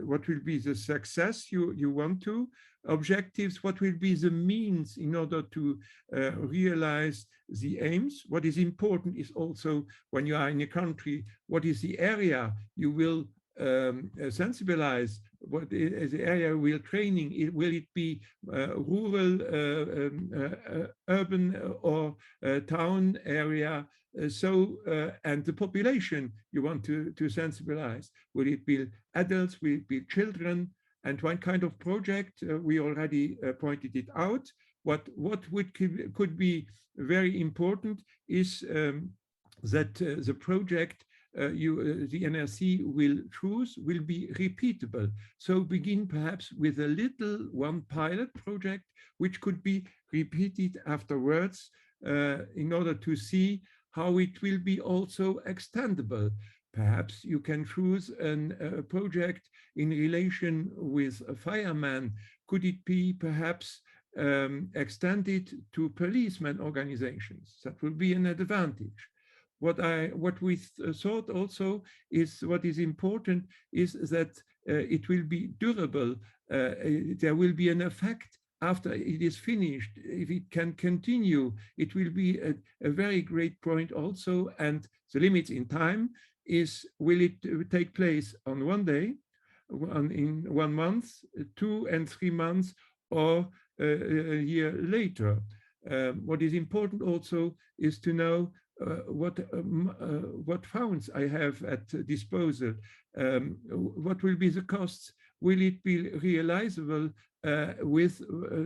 what will be the success you want to, objectives, what will be the means in order to realize the aims. What is important is also, when you are in a country, what is the area you will sensibilize, what is the area will training, will it be rural, urban, or town area? And the population you want to sensibilize, will it be adults, will it be children? And one kind of project, we already pointed it out. What could be very important is that the project the NRC will choose will be repeatable. So begin perhaps with a little one pilot project, which could be repeated afterwards in order to see how it will be also extendable. Perhaps you can choose a project in relation with a fireman. Could it be perhaps extended to policeman organizations? That will be an advantage. What we thought also is what is important is that it will be durable. There will be an effect after it is finished. If it can continue, it will be a very great point also. And the limit in time is, will it take place on 1 day, in 1 month, 2 and 3 months, or a year later? What is important also is to know what funds I have at disposal. What will be the costs? Will it be realizable with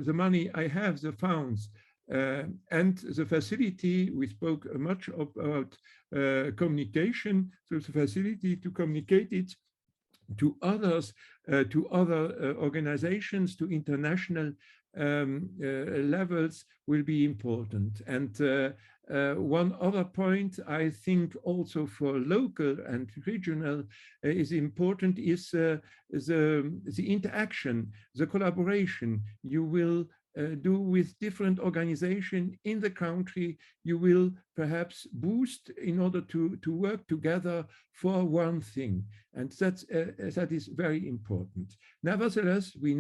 the money I have, the funds? And the facility, we spoke much about communication, so the facility to communicate it to others, to other organizations, to international levels will be important. And one other point I think also for local and regional is important is the interaction, the collaboration you will do with different organizations in the country. You will perhaps boost in order to work together for one thing. And that is very important. Nevertheless, we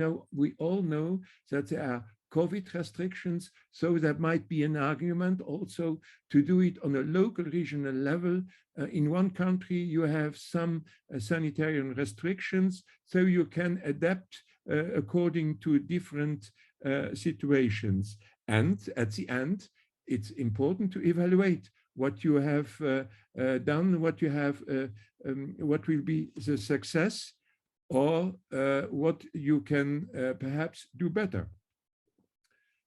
all know that there are COVID restrictions, so that might be an argument also to do it on a local regional level. In one country, you have some sanitary restrictions, so you can adapt according to different situations. And at the end, it's important to evaluate what you have done, what will be the success, or what you can perhaps do better.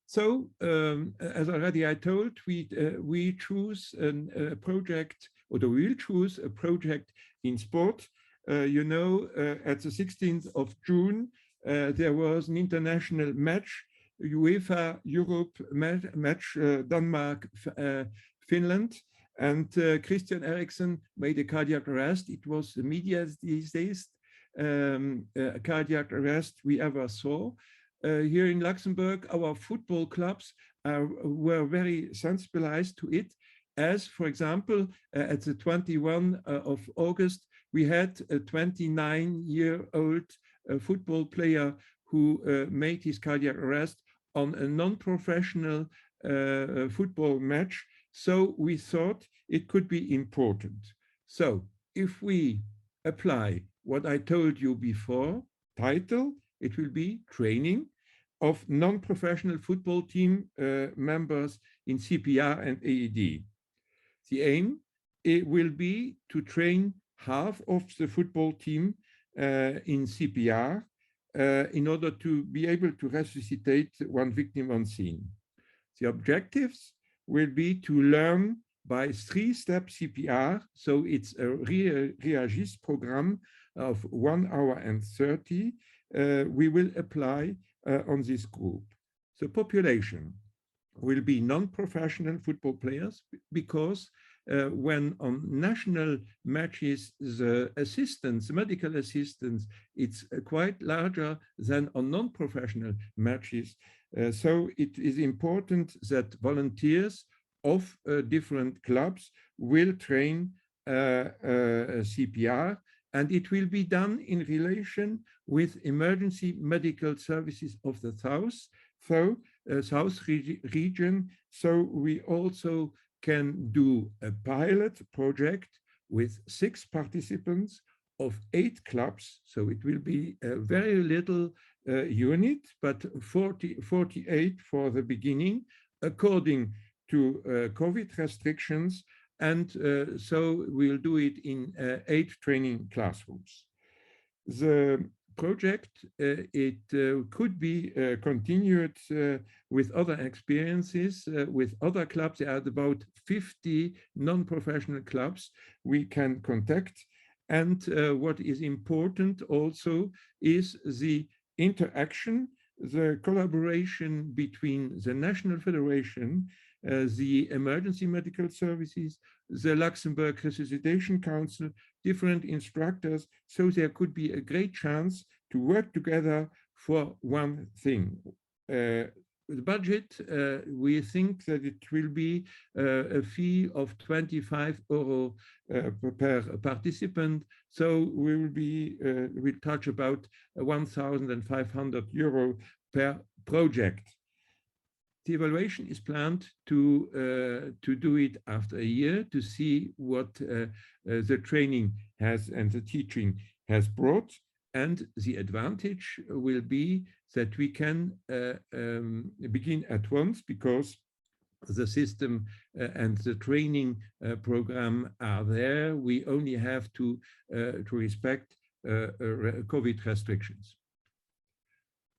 So, as already I told, we choose a project, or we will choose a project in sport. You know, at the 16th of June, there was an international match, UEFA Europe match, Denmark, Finland, and Christian Eriksen made a cardiac arrest. It was the media these days, cardiac arrest we ever saw. Here in Luxembourg, our football clubs were very sensibilized to it. As, for example, at the 21 of August, we had a 29-year-old football player who made his cardiac arrest on a non-professional football match. So we thought it could be important. So if we apply what I told you before, title, it will be training of non-professional football team members in CPR and AED. The aim, it will be to train half of the football team in CPR in order to be able to resuscitate one victim on scene. The objectives will be to learn by 3-step CPR, so it's a WRAH program of 1 hour and 30. We will apply on this group. The population will be non-professional football players because when on national matches, the assistance, medical assistance, it's quite larger than on non-professional matches. So it is important that volunteers of different clubs will train CPR, and it will be done in relation with emergency medical services of the South region. So we also can do a pilot project with 6 participants of 8 clubs. So it will be a very little unit, but 48 for the beginning, according to COVID restrictions. And so we'll do it in 8 training classrooms. The project, it could be continued with other experiences, with other clubs. There are about 50 non-professional clubs we can contact. And what is important also is the interaction, the collaboration between the National Federation, the Emergency Medical Services, the Luxembourg Resuscitation Council, different instructors, so there could be a great chance to work together for one thing. The budget, we think that it will be a fee of 25 euro per participant, so we will touch about 1,500 euro per project. The evaluation is planned to do it after a year to see what the training has and the teaching has brought. And the advantage will be that we can begin at once, because the system and the training program are there. We only have to respect COVID restrictions.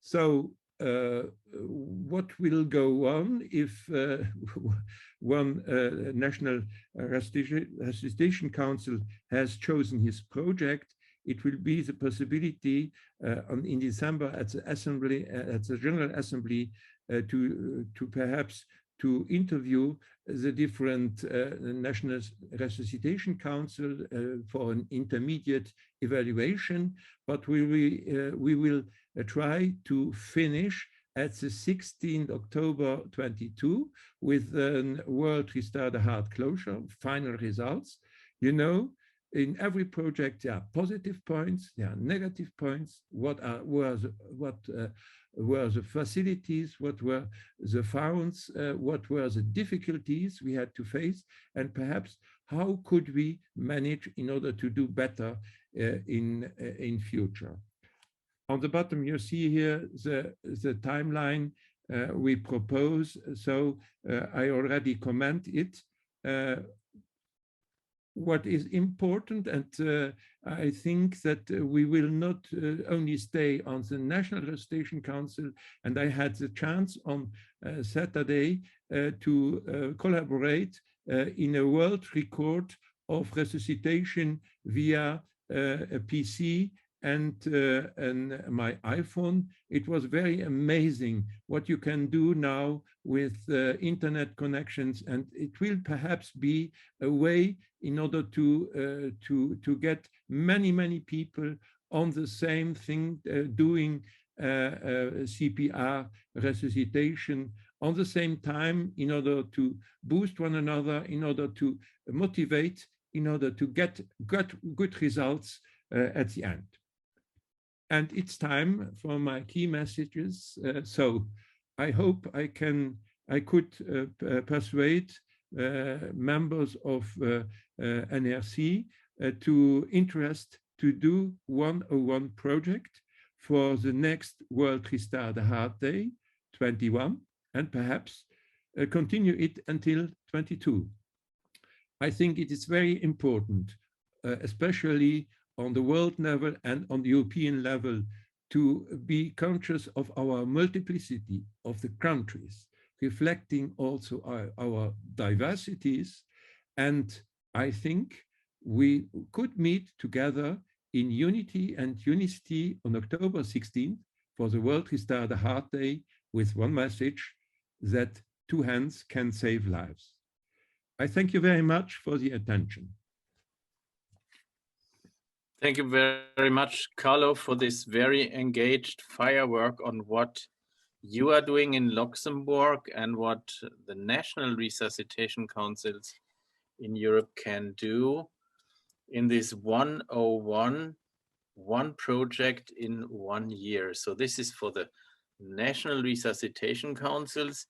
So what will go on if one National Resuscitation Council has chosen his project? It will be the possibility in December at the Assembly, at the General Assembly, to perhaps to interview the different National Resuscitation Council for an intermediate evaluation, but we will try to finish at the 16th October 22 with a World Restart the Heart closure, final results. You know, in every project there are positive points, there are negative points. What were the facilities, what were the founds, what were the difficulties we had to face, and perhaps how could we manage in order to do better in future. On the bottom, you see here the timeline we propose. So I already comment it. What is important, and I think that we will not only stay on the National Resuscitation Council, and I had the chance on Saturday to collaborate in a world record of resuscitation via a PC and my iPhone. It was very amazing what you can do now with internet connections, and it will perhaps be a way in order to get many people on the same thing, doing CPR resuscitation on the same time, in order to boost one another, in order to motivate, in order to get good results at the end. And it's time for my key messages. So I hope I could persuade members of NRC to interest to do 101 project for the next World Restart the Heart Day 21, and perhaps continue it until 22. I think it is very important, especially on the world level and on the European level, to be conscious of our multiplicity of the countries, reflecting also our diversities. And I think we could meet together in unity and unicity on October 16th for the World Restart the Heart Day, with one message, that two hands can save lives. I thank you very much for the attention. Thank you very much, Carlo, for this very engaged firework on what you are doing in Luxembourg and what the national resuscitation councils in Europe can do in this 101 project in 1 year. So this is for the national resuscitation councils.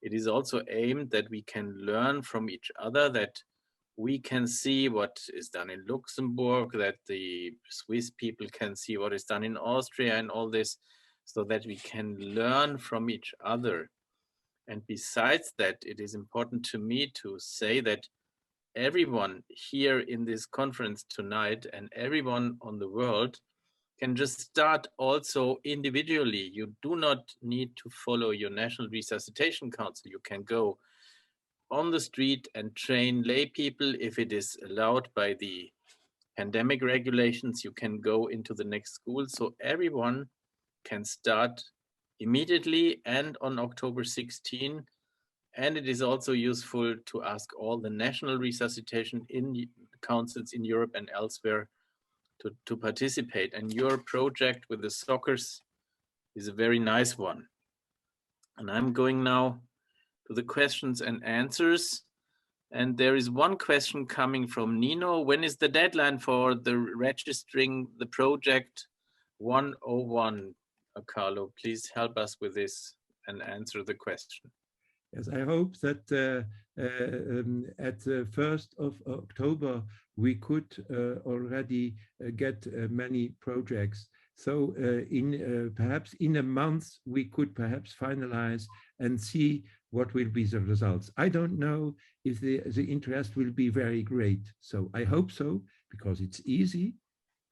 It is also aimed that we can learn from each other, that we can see what is done in Luxembourg, that the Swiss people can see what is done in Austria and all this, so that we can learn from each other. And besides that, it is important to me to say that everyone here in this conference tonight and everyone on the world can just start also individually. You do not need to follow your National Resuscitation Council. You can go on the street and train lay people. If it is allowed by the pandemic regulations, you can go into the next school. So everyone can start immediately and on October 16. And it is also useful to ask all the national resuscitation councils in Europe and elsewhere to participate. And your project with the soccers is a very nice one. And I'm going now to the questions and answers. And there is one question coming from Nino. When is the deadline for the registering the project 101? Carlo, please help us with this and answer the question. Yes, I hope that at the 1st of October, we could already get many projects. So perhaps in a month, we could perhaps finalize and see what will be the results. I don't know if the interest will be very great. So I hope so, because it's easy.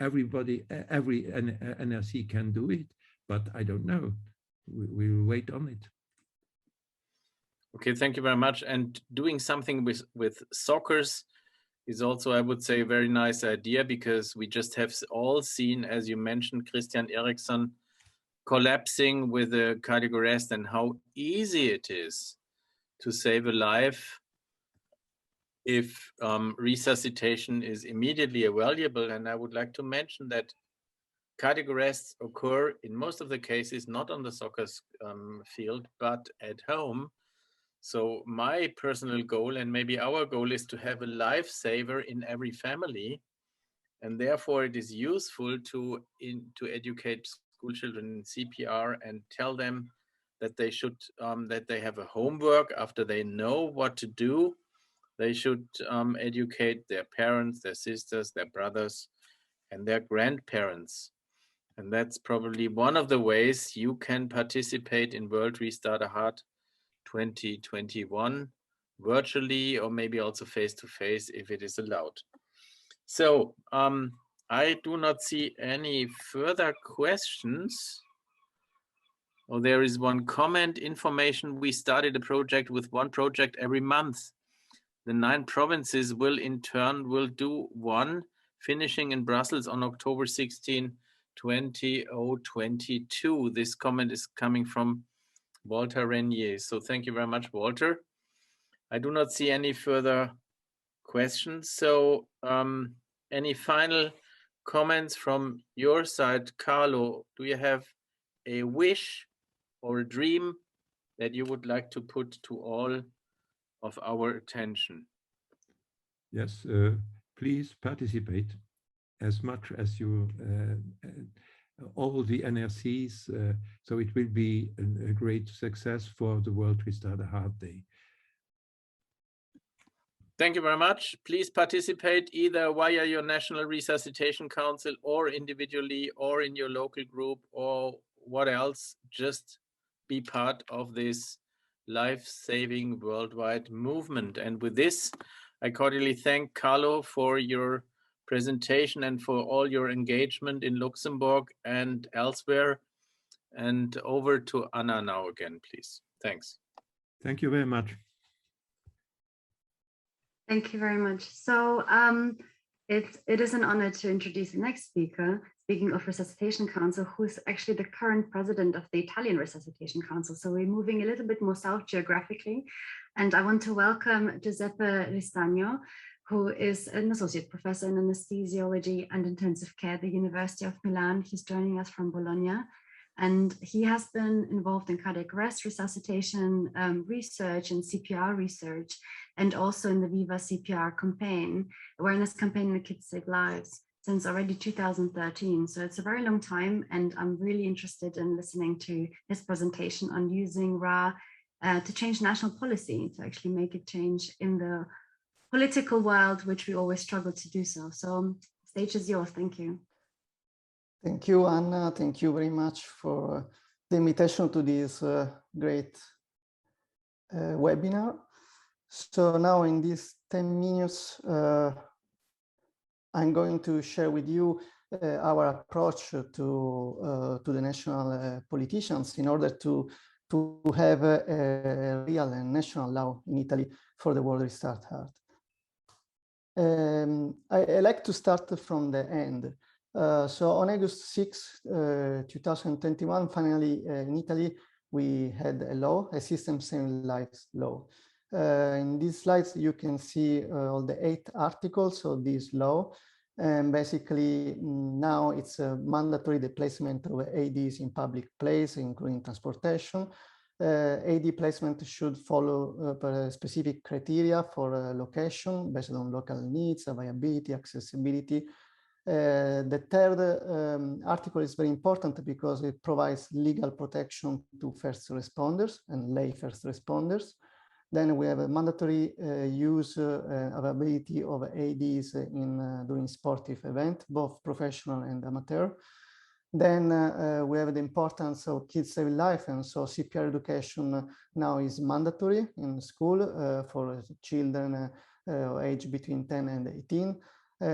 Everybody, every NRC can do it, but I don't know. We'll wait on it. Okay, thank you very much. And doing something with soccers is also, I would say, a very nice idea, because we just have all seen, as you mentioned, Christian Eriksson, collapsing with a cardiac arrest, and how easy it is to save a life if resuscitation is immediately available. And I would like to mention that cardiac arrests occur in most of the cases not on the soccer field, but at home. So my personal goal, and maybe our goal, is to have a lifesaver in every family. And therefore it is useful to educate school children in CPR and tell them that they should, that they have a homework after they know what to do. They should educate their parents, their sisters, their brothers, and their grandparents. And that's probably one of the ways you can participate in World Restart a Heart 2021, virtually, or maybe also face-to-face if it is allowed. So I do not see any further questions. Oh, there is one comment, information. We started a project with one project every month. The 9 provinces will in turn do one, finishing in Brussels on October 16, 2022. This comment is coming from Walter Renier. So thank you very much, Walter. I do not see any further questions. So any final comments from your side? Carlo, do you have a wish or a dream that you would like to put to all of our attention? Yes, please participate as much as you, all the NRCs, so it will be a great success for the World Restart a Heart Day. Thank you very much. Please participate either via your National Resuscitation Council or individually or in your local group or what else. Just be part of this life-saving worldwide movement. And with this, I cordially thank Carlo for your presentation and for all your engagement in Luxembourg and elsewhere. And over to Anna now again, please. Thanks. Thank you very much. Thank you very much. So it is an honor to introduce the next speaker, speaking of Resuscitation Council, who's actually the current president of the Italian Resuscitation Council. So we're moving a little bit more south geographically. And I want to welcome Giuseppe Ristagno, who is an associate professor in anesthesiology and intensive care at the University of Milan. He's joining us from Bologna. And he has been involved in cardiac arrest resuscitation research and CPR research, and also in the Viva CPR campaign, awareness campaign in the Kids Save Lives, since already 2013. So it's a very long time, and I'm really interested in listening to his presentation on using WRAH to change national policy, to actually make a change in the political world, which we always struggle to do so. So the stage is yours. Thank you. Thank you, Anna. Thank you very much for the invitation to this great webinar. So now in these 10 minutes, I'm going to share with you our approach to the national politicians in order to have a real and national law in Italy for the World Restart Heart. I like to start from the end. So on August 6, 2021, finally in Italy, we had a law, a system saving lives law. In these slides, you can see all the 8 articles of this law. And basically now it's a mandatory the placement of AEDs in public place, including transportation. AED placement should follow specific criteria for location based on local needs, viability, accessibility. The third article is very important because it provides legal protection to first responders and lay first responders. Then we have a mandatory use availability of AEDs in during sportive events, both professional and amateur. Then we have the importance of kids saving life, and so CPR education now is mandatory in school for children aged between 10 and 18.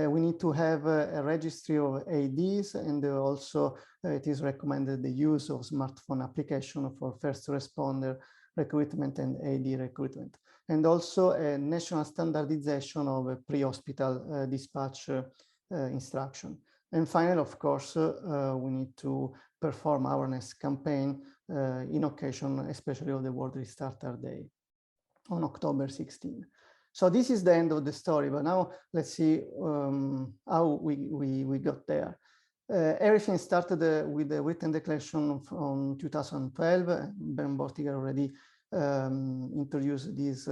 We need to have a registry of ADs, and also it is recommended the use of smartphone application for first responder recruitment and AD recruitment, and also a national standardization of a pre-hospital dispatch instruction. And finally, of course, we need to perform awareness campaign in occasion, especially of the World Restarter Day on October 16. So this is the end of the story, but now let's see how we got there. Everything started with the written declaration from 2012. Ben Bortiger already introduced this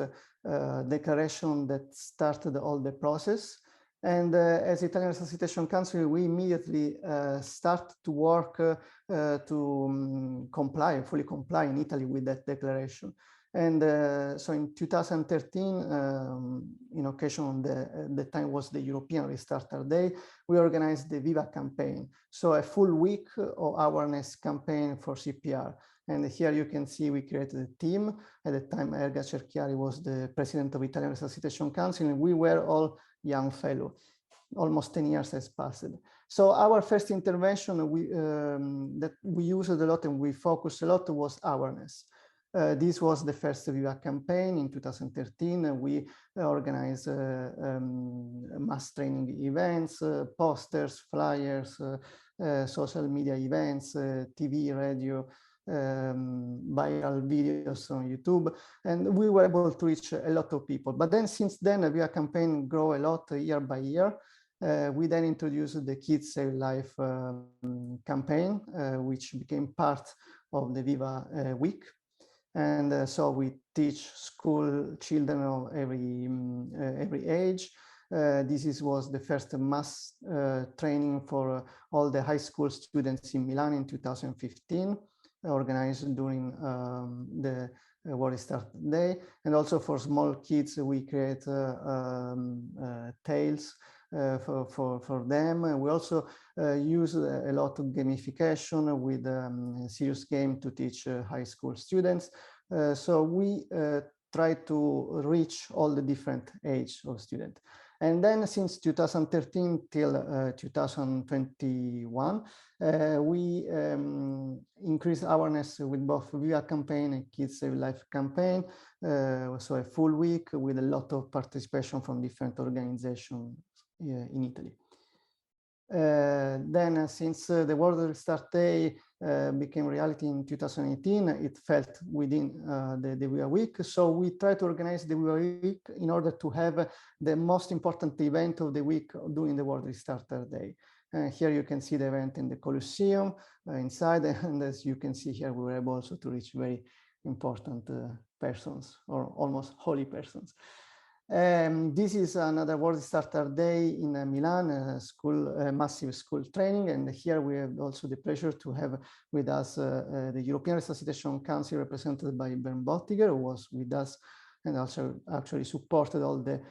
declaration that started all the process. And as Italian Resuscitation Council, we immediately start to work to fully comply in Italy with that declaration. And so in 2013, in occasion on the time was the European Restarter Day, we organized the Viva campaign. So a full week of awareness campaign for CPR. And here you can see we created a team. At the time, Erga Cerchiari was the president of Italian Resuscitation Council, and we were all young fellows. Almost 10 years has passed. So our first intervention that we used a lot and we focused a lot was awareness. This was the first Viva campaign in 2013. We organized mass training events, posters, flyers, social media events, TV, radio, viral videos on YouTube, and we were able to reach a lot of people. But then since then, the Viva campaign grew a lot year by year. We then introduced the Kids Save Life campaign, which became part of the Viva week. And so we teach school children of every age. This was the first mass training for all the high school students in Milan in 2015, organized during the World Restarter Day. And also for small kids, we create tales for them. We also use a lot of gamification with serious game to teach high school students. So we try to reach all the different age of students. And then since 2013 till 2021, we increased awareness with both Viva campaign and Kids Save Life campaign. So a full week with a lot of participation from different organizations in Italy. Then since the World Restart Day became reality in 2018, it felt within the Viva week. So we try to organize the Viva week in order to have the most important event of the week during the World Restarter Day. Here you can see the event in the Colosseum inside, and as you can see here, we were able also to reach very important persons, or almost holy persons. This is another World Restarter Day in Milan, massive school training. And here we have also the pleasure to have with us the European Resuscitation Council represented by Bernd Bottiger, who was with us and also actually supported all the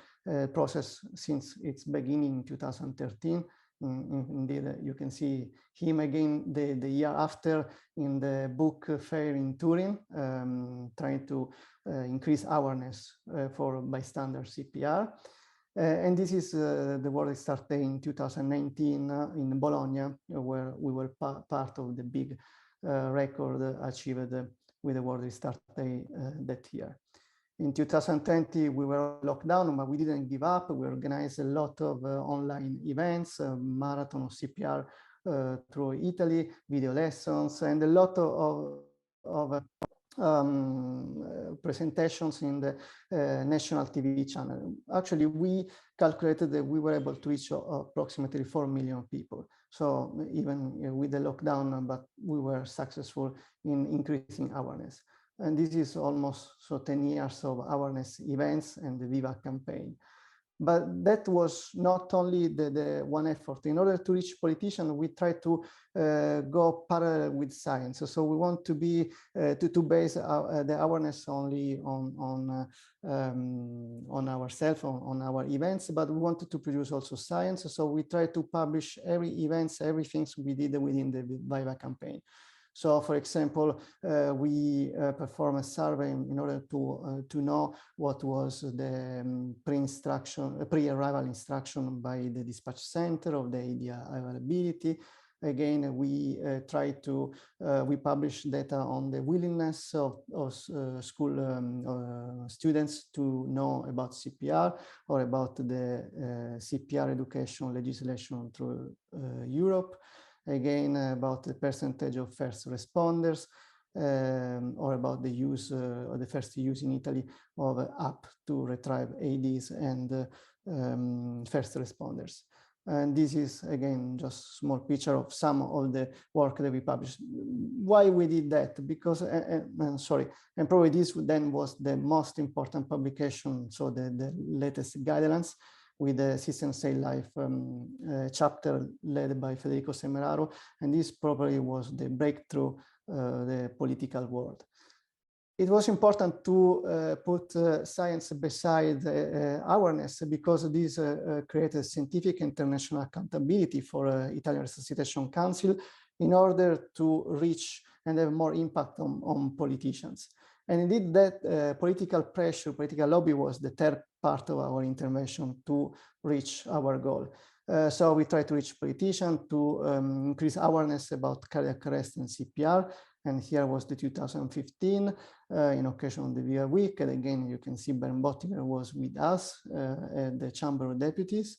process since its beginning in 2013. Indeed, you can see him again the year after in the book fair in Turin, trying to increase awareness for bystander CPR. And this is the World Restart Day in 2019 in Bologna, where we were part of the big record achieved with the World Restart Day that year. In 2020, we were locked down, but we didn't give up. We organized a lot of online events, marathon of CPR through Italy, video lessons, and a lot of presentations in the national TV channel. Actually, we calculated that we were able to reach approximately 4 million people. So even with the lockdown, but we were successful in increasing awareness. And this is almost 10 years of awareness events and the Viva campaign. But that was not only the one effort. In order to reach politicians, we try to go parallel with science. So we want to be to base the awareness only on ourselves, on our events, but we wanted to produce also science. So we try to publish every events, everything we did within the Viva campaign. So, for example, we perform a survey in order to know what was the pre-arrival instruction by the dispatch center of the AD availability. Again, we try to we publish data on the willingness of school students to know about CPR or about the CPR education legislation through Europe. Again, about the percentage of first responders, or about the use or the first use in Italy of an app to retrieve ADs and first responders. And this is, again, just a small picture of some of the work that we published. Why we did that? Because, and probably this then was the most important publication, so the latest guidelines, with the System Save Life chapter led by Federico Semeraro, and this probably was the breakthrough the political world. It was important to put science beside awareness, because this created scientific international accountability for Italian Resuscitation Council in order to reach and have more impact on politicians. And indeed that political pressure, political lobby was the third part of our intervention to reach our goal. So we try to reach politicians to increase awareness about cardiac arrest and CPR. And here was the 2015 in occasion of the VR week. And again, you can see Bernd Bottinger was with us at the Chamber of Deputies.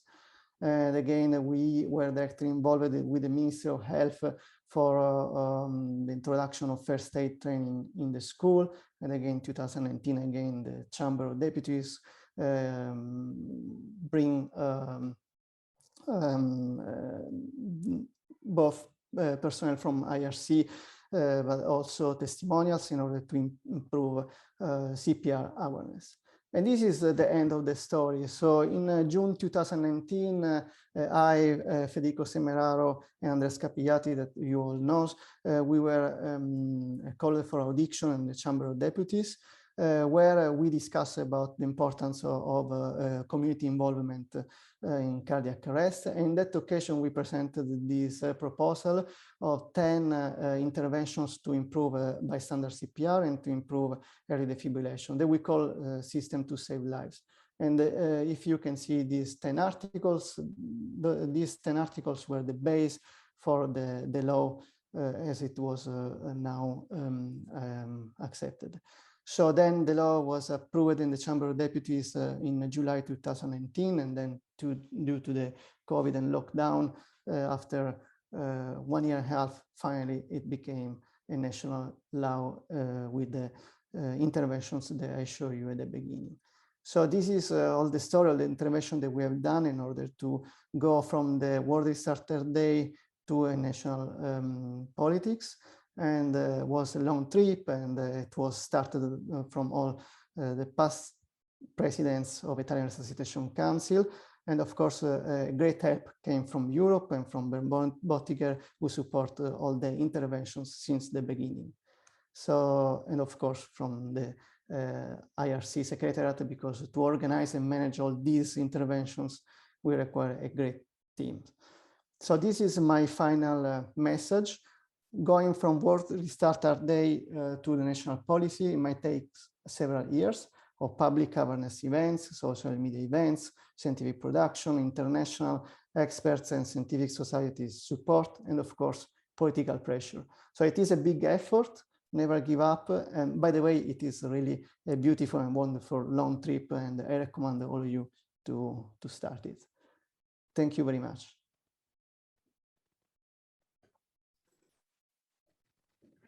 And again, we were directly involved with the Ministry of Health for the introduction of first aid training in the school. And again, 2019, again, the Chamber of Deputies bring both personnel from IRC, but also testimonials in order to improve CPR awareness. And this is the end of the story. So in June 2019, I, Federico Semeraro, and Andres Capigliati, that you all know, we were called for audition in the Chamber of Deputies, where we discussed about the importance of community involvement in cardiac arrest. And in that occasion, we presented this proposal of 10 interventions to improve bystander CPR and to improve early defibrillation that we call System to Save Lives. And if you can see these 10 articles, these 10 articles were the base for the law as it was now accepted. So then the law was approved in the Chamber of Deputies in July 2019, and then due to the COVID and lockdown, after 1 year and a half, finally it became a national law with the interventions that I showed you at the beginning. So this is all the story of the intervention that we have done in order to go from the World Restarter Day to a national politics. And was a long trip, and it was started from all the past presidents of Italian Resuscitation Council. And of course, great help came from Europe and from Bernd Bottinger, who support all the interventions since the beginning. So, and of course, from the IRC Secretariat, because to organize and manage all these interventions, we require a great team. So this is my final message. Going from World Restarter Day to the national policy, it might take several years of public awareness events, social media events, scientific production, international experts and scientific societies support, and of course, political pressure. So it is a big effort, never give up. And by the way, it is really a beautiful and wonderful long trip, and I recommend all of you to start it. Thank you very much.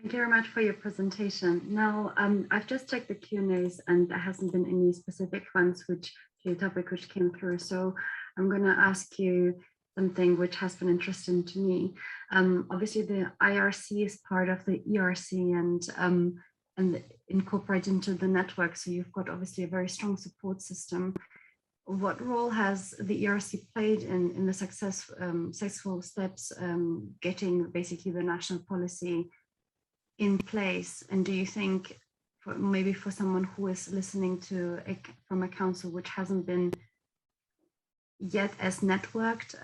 Thank you very much for your presentation. Now, I've just checked the Q&As, and there hasn't been any specific ones to the topic which came through. So I'm going to ask you something which has been interesting to me. Obviously, the IRC is part of the ERC and incorporated into the network. So you've got obviously a very strong support system. what role has the ERC played in the successful steps getting basically the national policy in place? And do you think, maybe for someone who is listening to from a council which hasn't been yet as networked,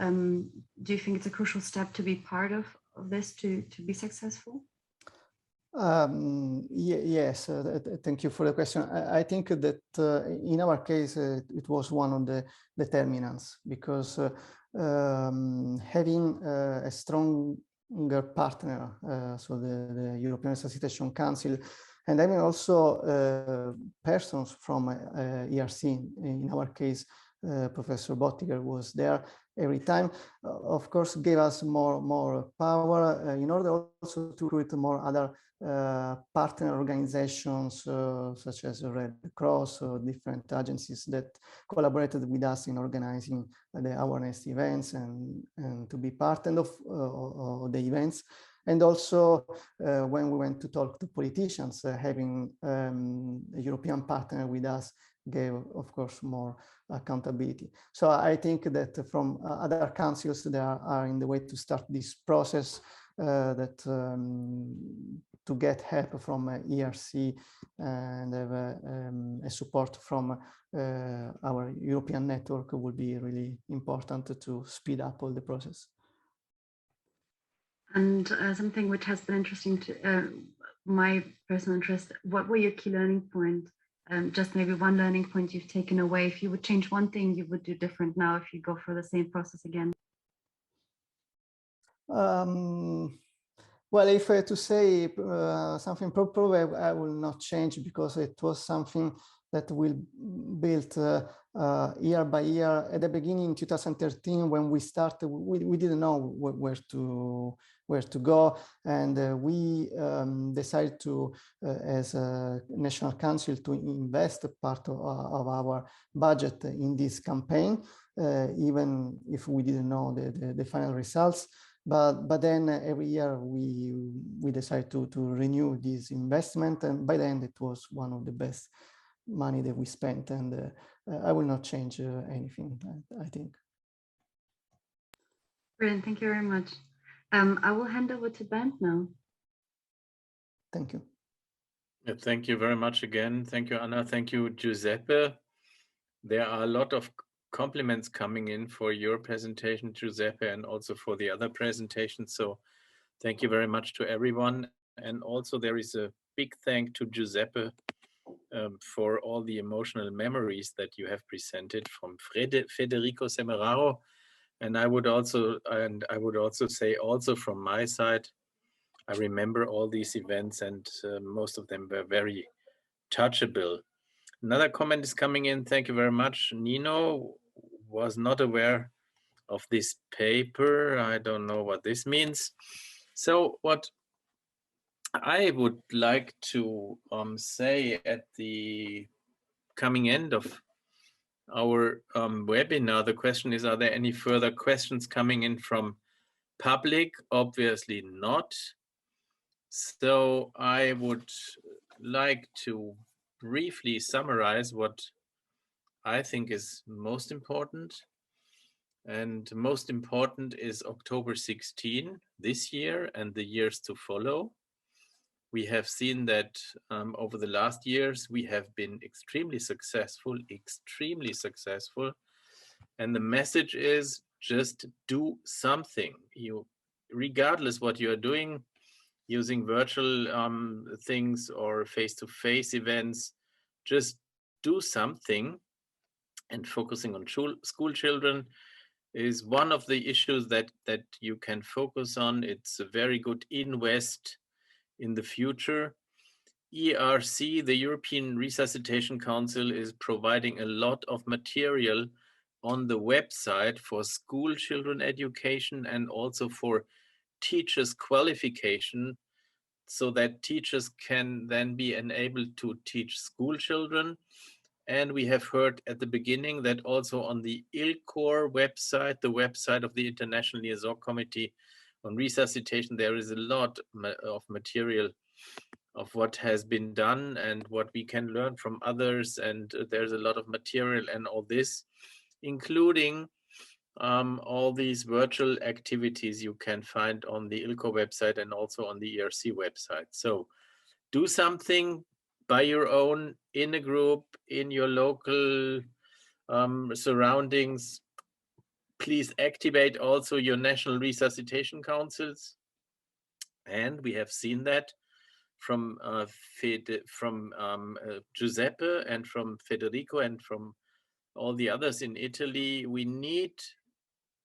do you think it's a crucial step to be part of this to be successful? Yes, thank you for the question. I think that in our case, it was one of the determinants, because having a stronger partner, so the European Resuscitation Council, and having also persons from ERC, in our case, Professor Bottiger was there every time, of course, gave us more power in order also to recruit more other partner organizations such as Red Cross or different agencies that collaborated with us in organizing the awareness events and to be part of the events. And also when we went to talk to politicians, having a European partner with us gave, of course, more accountability. So I think that from other councils that are in the way to start this process, that to get help from ERC and have a support from our European network would be really important to speed up all the process. And something which has been interesting to my personal interest, what were your key learning points? Just maybe one learning point you've taken away. If you would change one thing, you would do different now if you go for the same process again. Well, if I had to say something, probably I will not change, because it was something that we built year by year. At the beginning, in 2013, when we started, we didn't know where to go, and we decided to, as a national council, to invest a part of our budget in this campaign, even if we didn't know the final results. But then every year we decided to renew this investment, and by the end it was one of the best money that we spent, and I will not change anything, I think. Brilliant, thank you very much. I will hand over to Bernd now. Thank you. Yeah, thank you very much again. Thank you, Anna. Thank you, Giuseppe. There are a lot of compliments coming in for your presentation, Giuseppe, and also for the other presentations. So thank you very much to everyone. And also there is a big thank to Giuseppe for all the emotional memories that you have presented from Federico Semeraro. And I would also say also from my side, I remember all these events, and most of them were very touchable. Another comment is coming in. Thank you very much. Nino was not aware of this paper. I don't know what this means. So what I would like to say at the coming end of our webinar, the question is, are there any further questions coming in from public? Obviously not. So I would like to briefly summarize what I think is most important. And most important is October 16 this year and the years to follow. We have seen that over the last years, we have been extremely successful. And the message is just do something. Regardless what you are doing, using virtual things or face-to-face events, just do something. And focusing on school children is one of the issues that you can focus on. It's a very good invest in the future. ERC, the European Resuscitation Council, is providing a lot of material on the website for school children education and also for teachers' qualification, so that teachers can then be enabled to teach school children. And we have heard at the beginning that also on the ILCOR website, the website of the International Liaison Committee on Resuscitation, there is a lot of material of what has been done and what we can learn from others. And there's a lot of material and all this, including all these virtual activities you can find on the ILCOR website and also on the ERC website. So do something by your own, in a group, in your local surroundings. Please activate also your national resuscitation councils. And we have seen that from Giuseppe and from Federico and from all the others in Italy. We need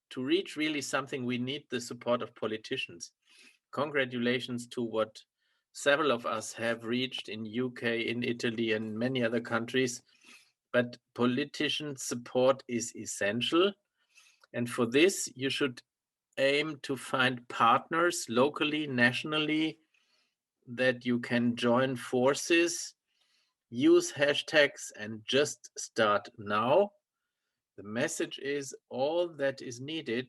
to reach really something. We need the support of politicians. Congratulations to what several of us have reached in UK, in Italy, and many other countries. But politician support is essential. And for this, you should aim to find partners locally, nationally, that you can join forces, use hashtags, and just start now. The message is all that is needed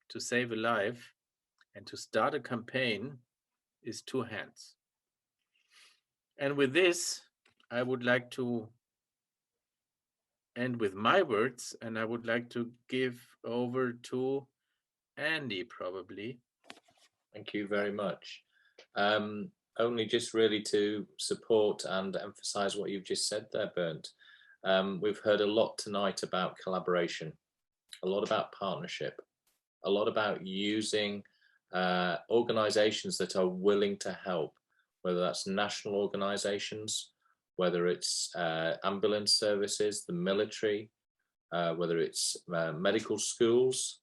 to save a life and to start a campaign is 2 hands. And with this, I would like to end with my words, and I would like to give over to Andy, probably. Thank you very much. Only just really to support and emphasize what you've just said there, Bernd. We've heard a lot tonight about collaboration, a lot about partnership, a lot about using organizations that are willing to help, whether that's national organizations, whether it's ambulance services, the military, whether it's medical schools.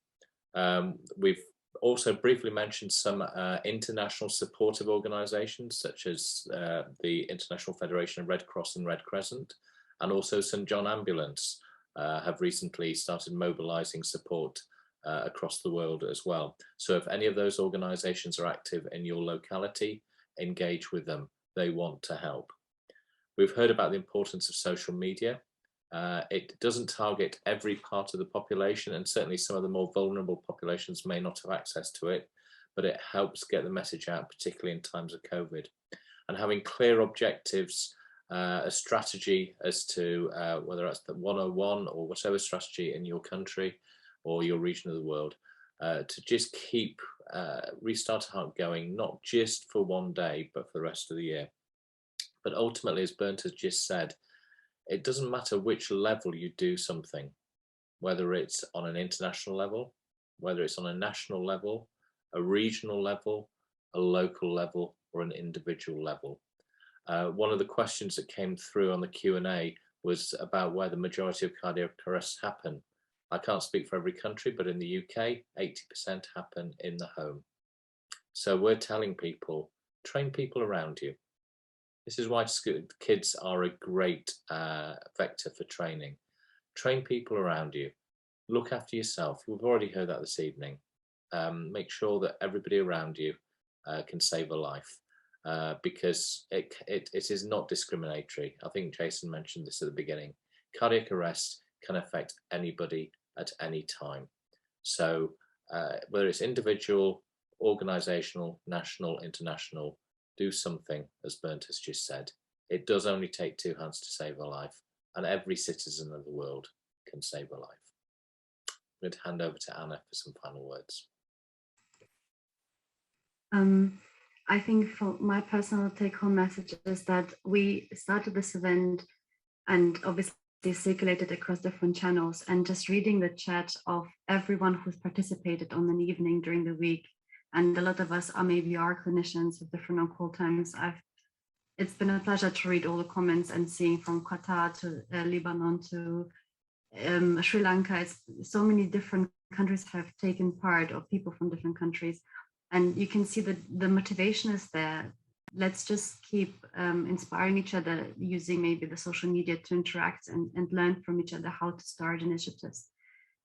We've also briefly mentioned some international supportive organizations such as the International Federation of Red Cross and Red Crescent, and also St. John Ambulance have recently started mobilizing support across the world as well. So if any of those organizations are active in your locality, engage with them. They want to help. We've heard about the importance of social media. It doesn't target every part of the population, and certainly some of the more vulnerable populations may not have access to it, but it helps get the message out, particularly in times of COVID. And having clear objectives, a strategy as to whether that's the 101 or whatever strategy in your country or your region of the world, to just keep Restart a Heart going, not just for one day, but for the rest of the year. But ultimately, as Bernd has just said, it doesn't matter which level you do something, whether it's on an international level, whether it's on a national level, a regional level, a local level, or an individual level. One of the questions that came through on the Q&A was about where the majority of cardiac arrests happen. I can't speak for every country, but in the UK, 80% happen in the home. So we're telling people, train people around you. This is why kids are a great vector for training. Train people around you. Look after yourself. We've already heard that this evening. Make sure that everybody around you can save a life, because it is not discriminatory. I think Jason mentioned this at the beginning. Cardiac arrest can affect anybody at any time. So whether it's individual, organizational, national, international, do something, as Bernd has just said. It does only take 2 hands to save a life, and every citizen of the world can save a life. I'm going to hand over to Anna for some final words. I think for my personal take-home message is that we started this event and obviously circulated across different channels, and just reading the chat of everyone who's participated on an evening during the week. And a lot of us are maybe clinicians with different on-call times. It's been a pleasure to read all the comments and seeing from Qatar to Lebanon to Sri Lanka. So many different countries have taken part, or people from different countries. And you can see that the motivation is there. Let's just keep inspiring each other, using maybe the social media to interact and learn from each other how to start initiatives.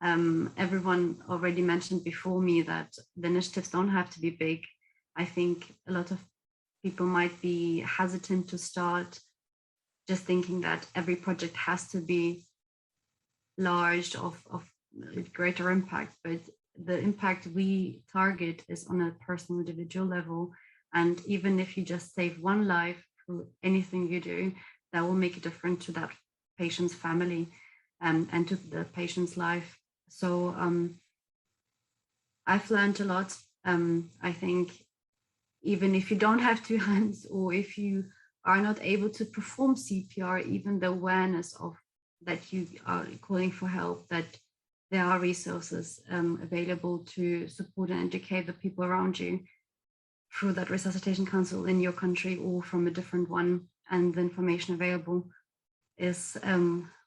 Everyone already mentioned before me that the initiatives don't have to be big. I think a lot of people might be hesitant to start, just thinking that every project has to be large, of greater impact, but the impact we target is on a personal, individual level, And even if you just save one life through anything you do, that will make a difference to that patient's family and to the patient's life. So I've learned a lot. I think even if you don't have two hands, or if you are not able to perform CPR, even the awareness of that you are calling for help, that there are resources available to support and educate the people around you through that resuscitation council in your country or from a different one, and the information available is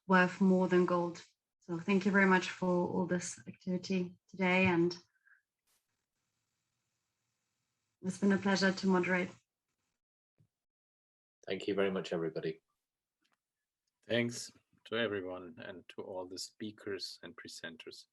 worth more than gold. So thank you very much for all this activity today, and it's been a pleasure to moderate. Thank you very much, everybody. Thanks to everyone and to all the speakers and presenters.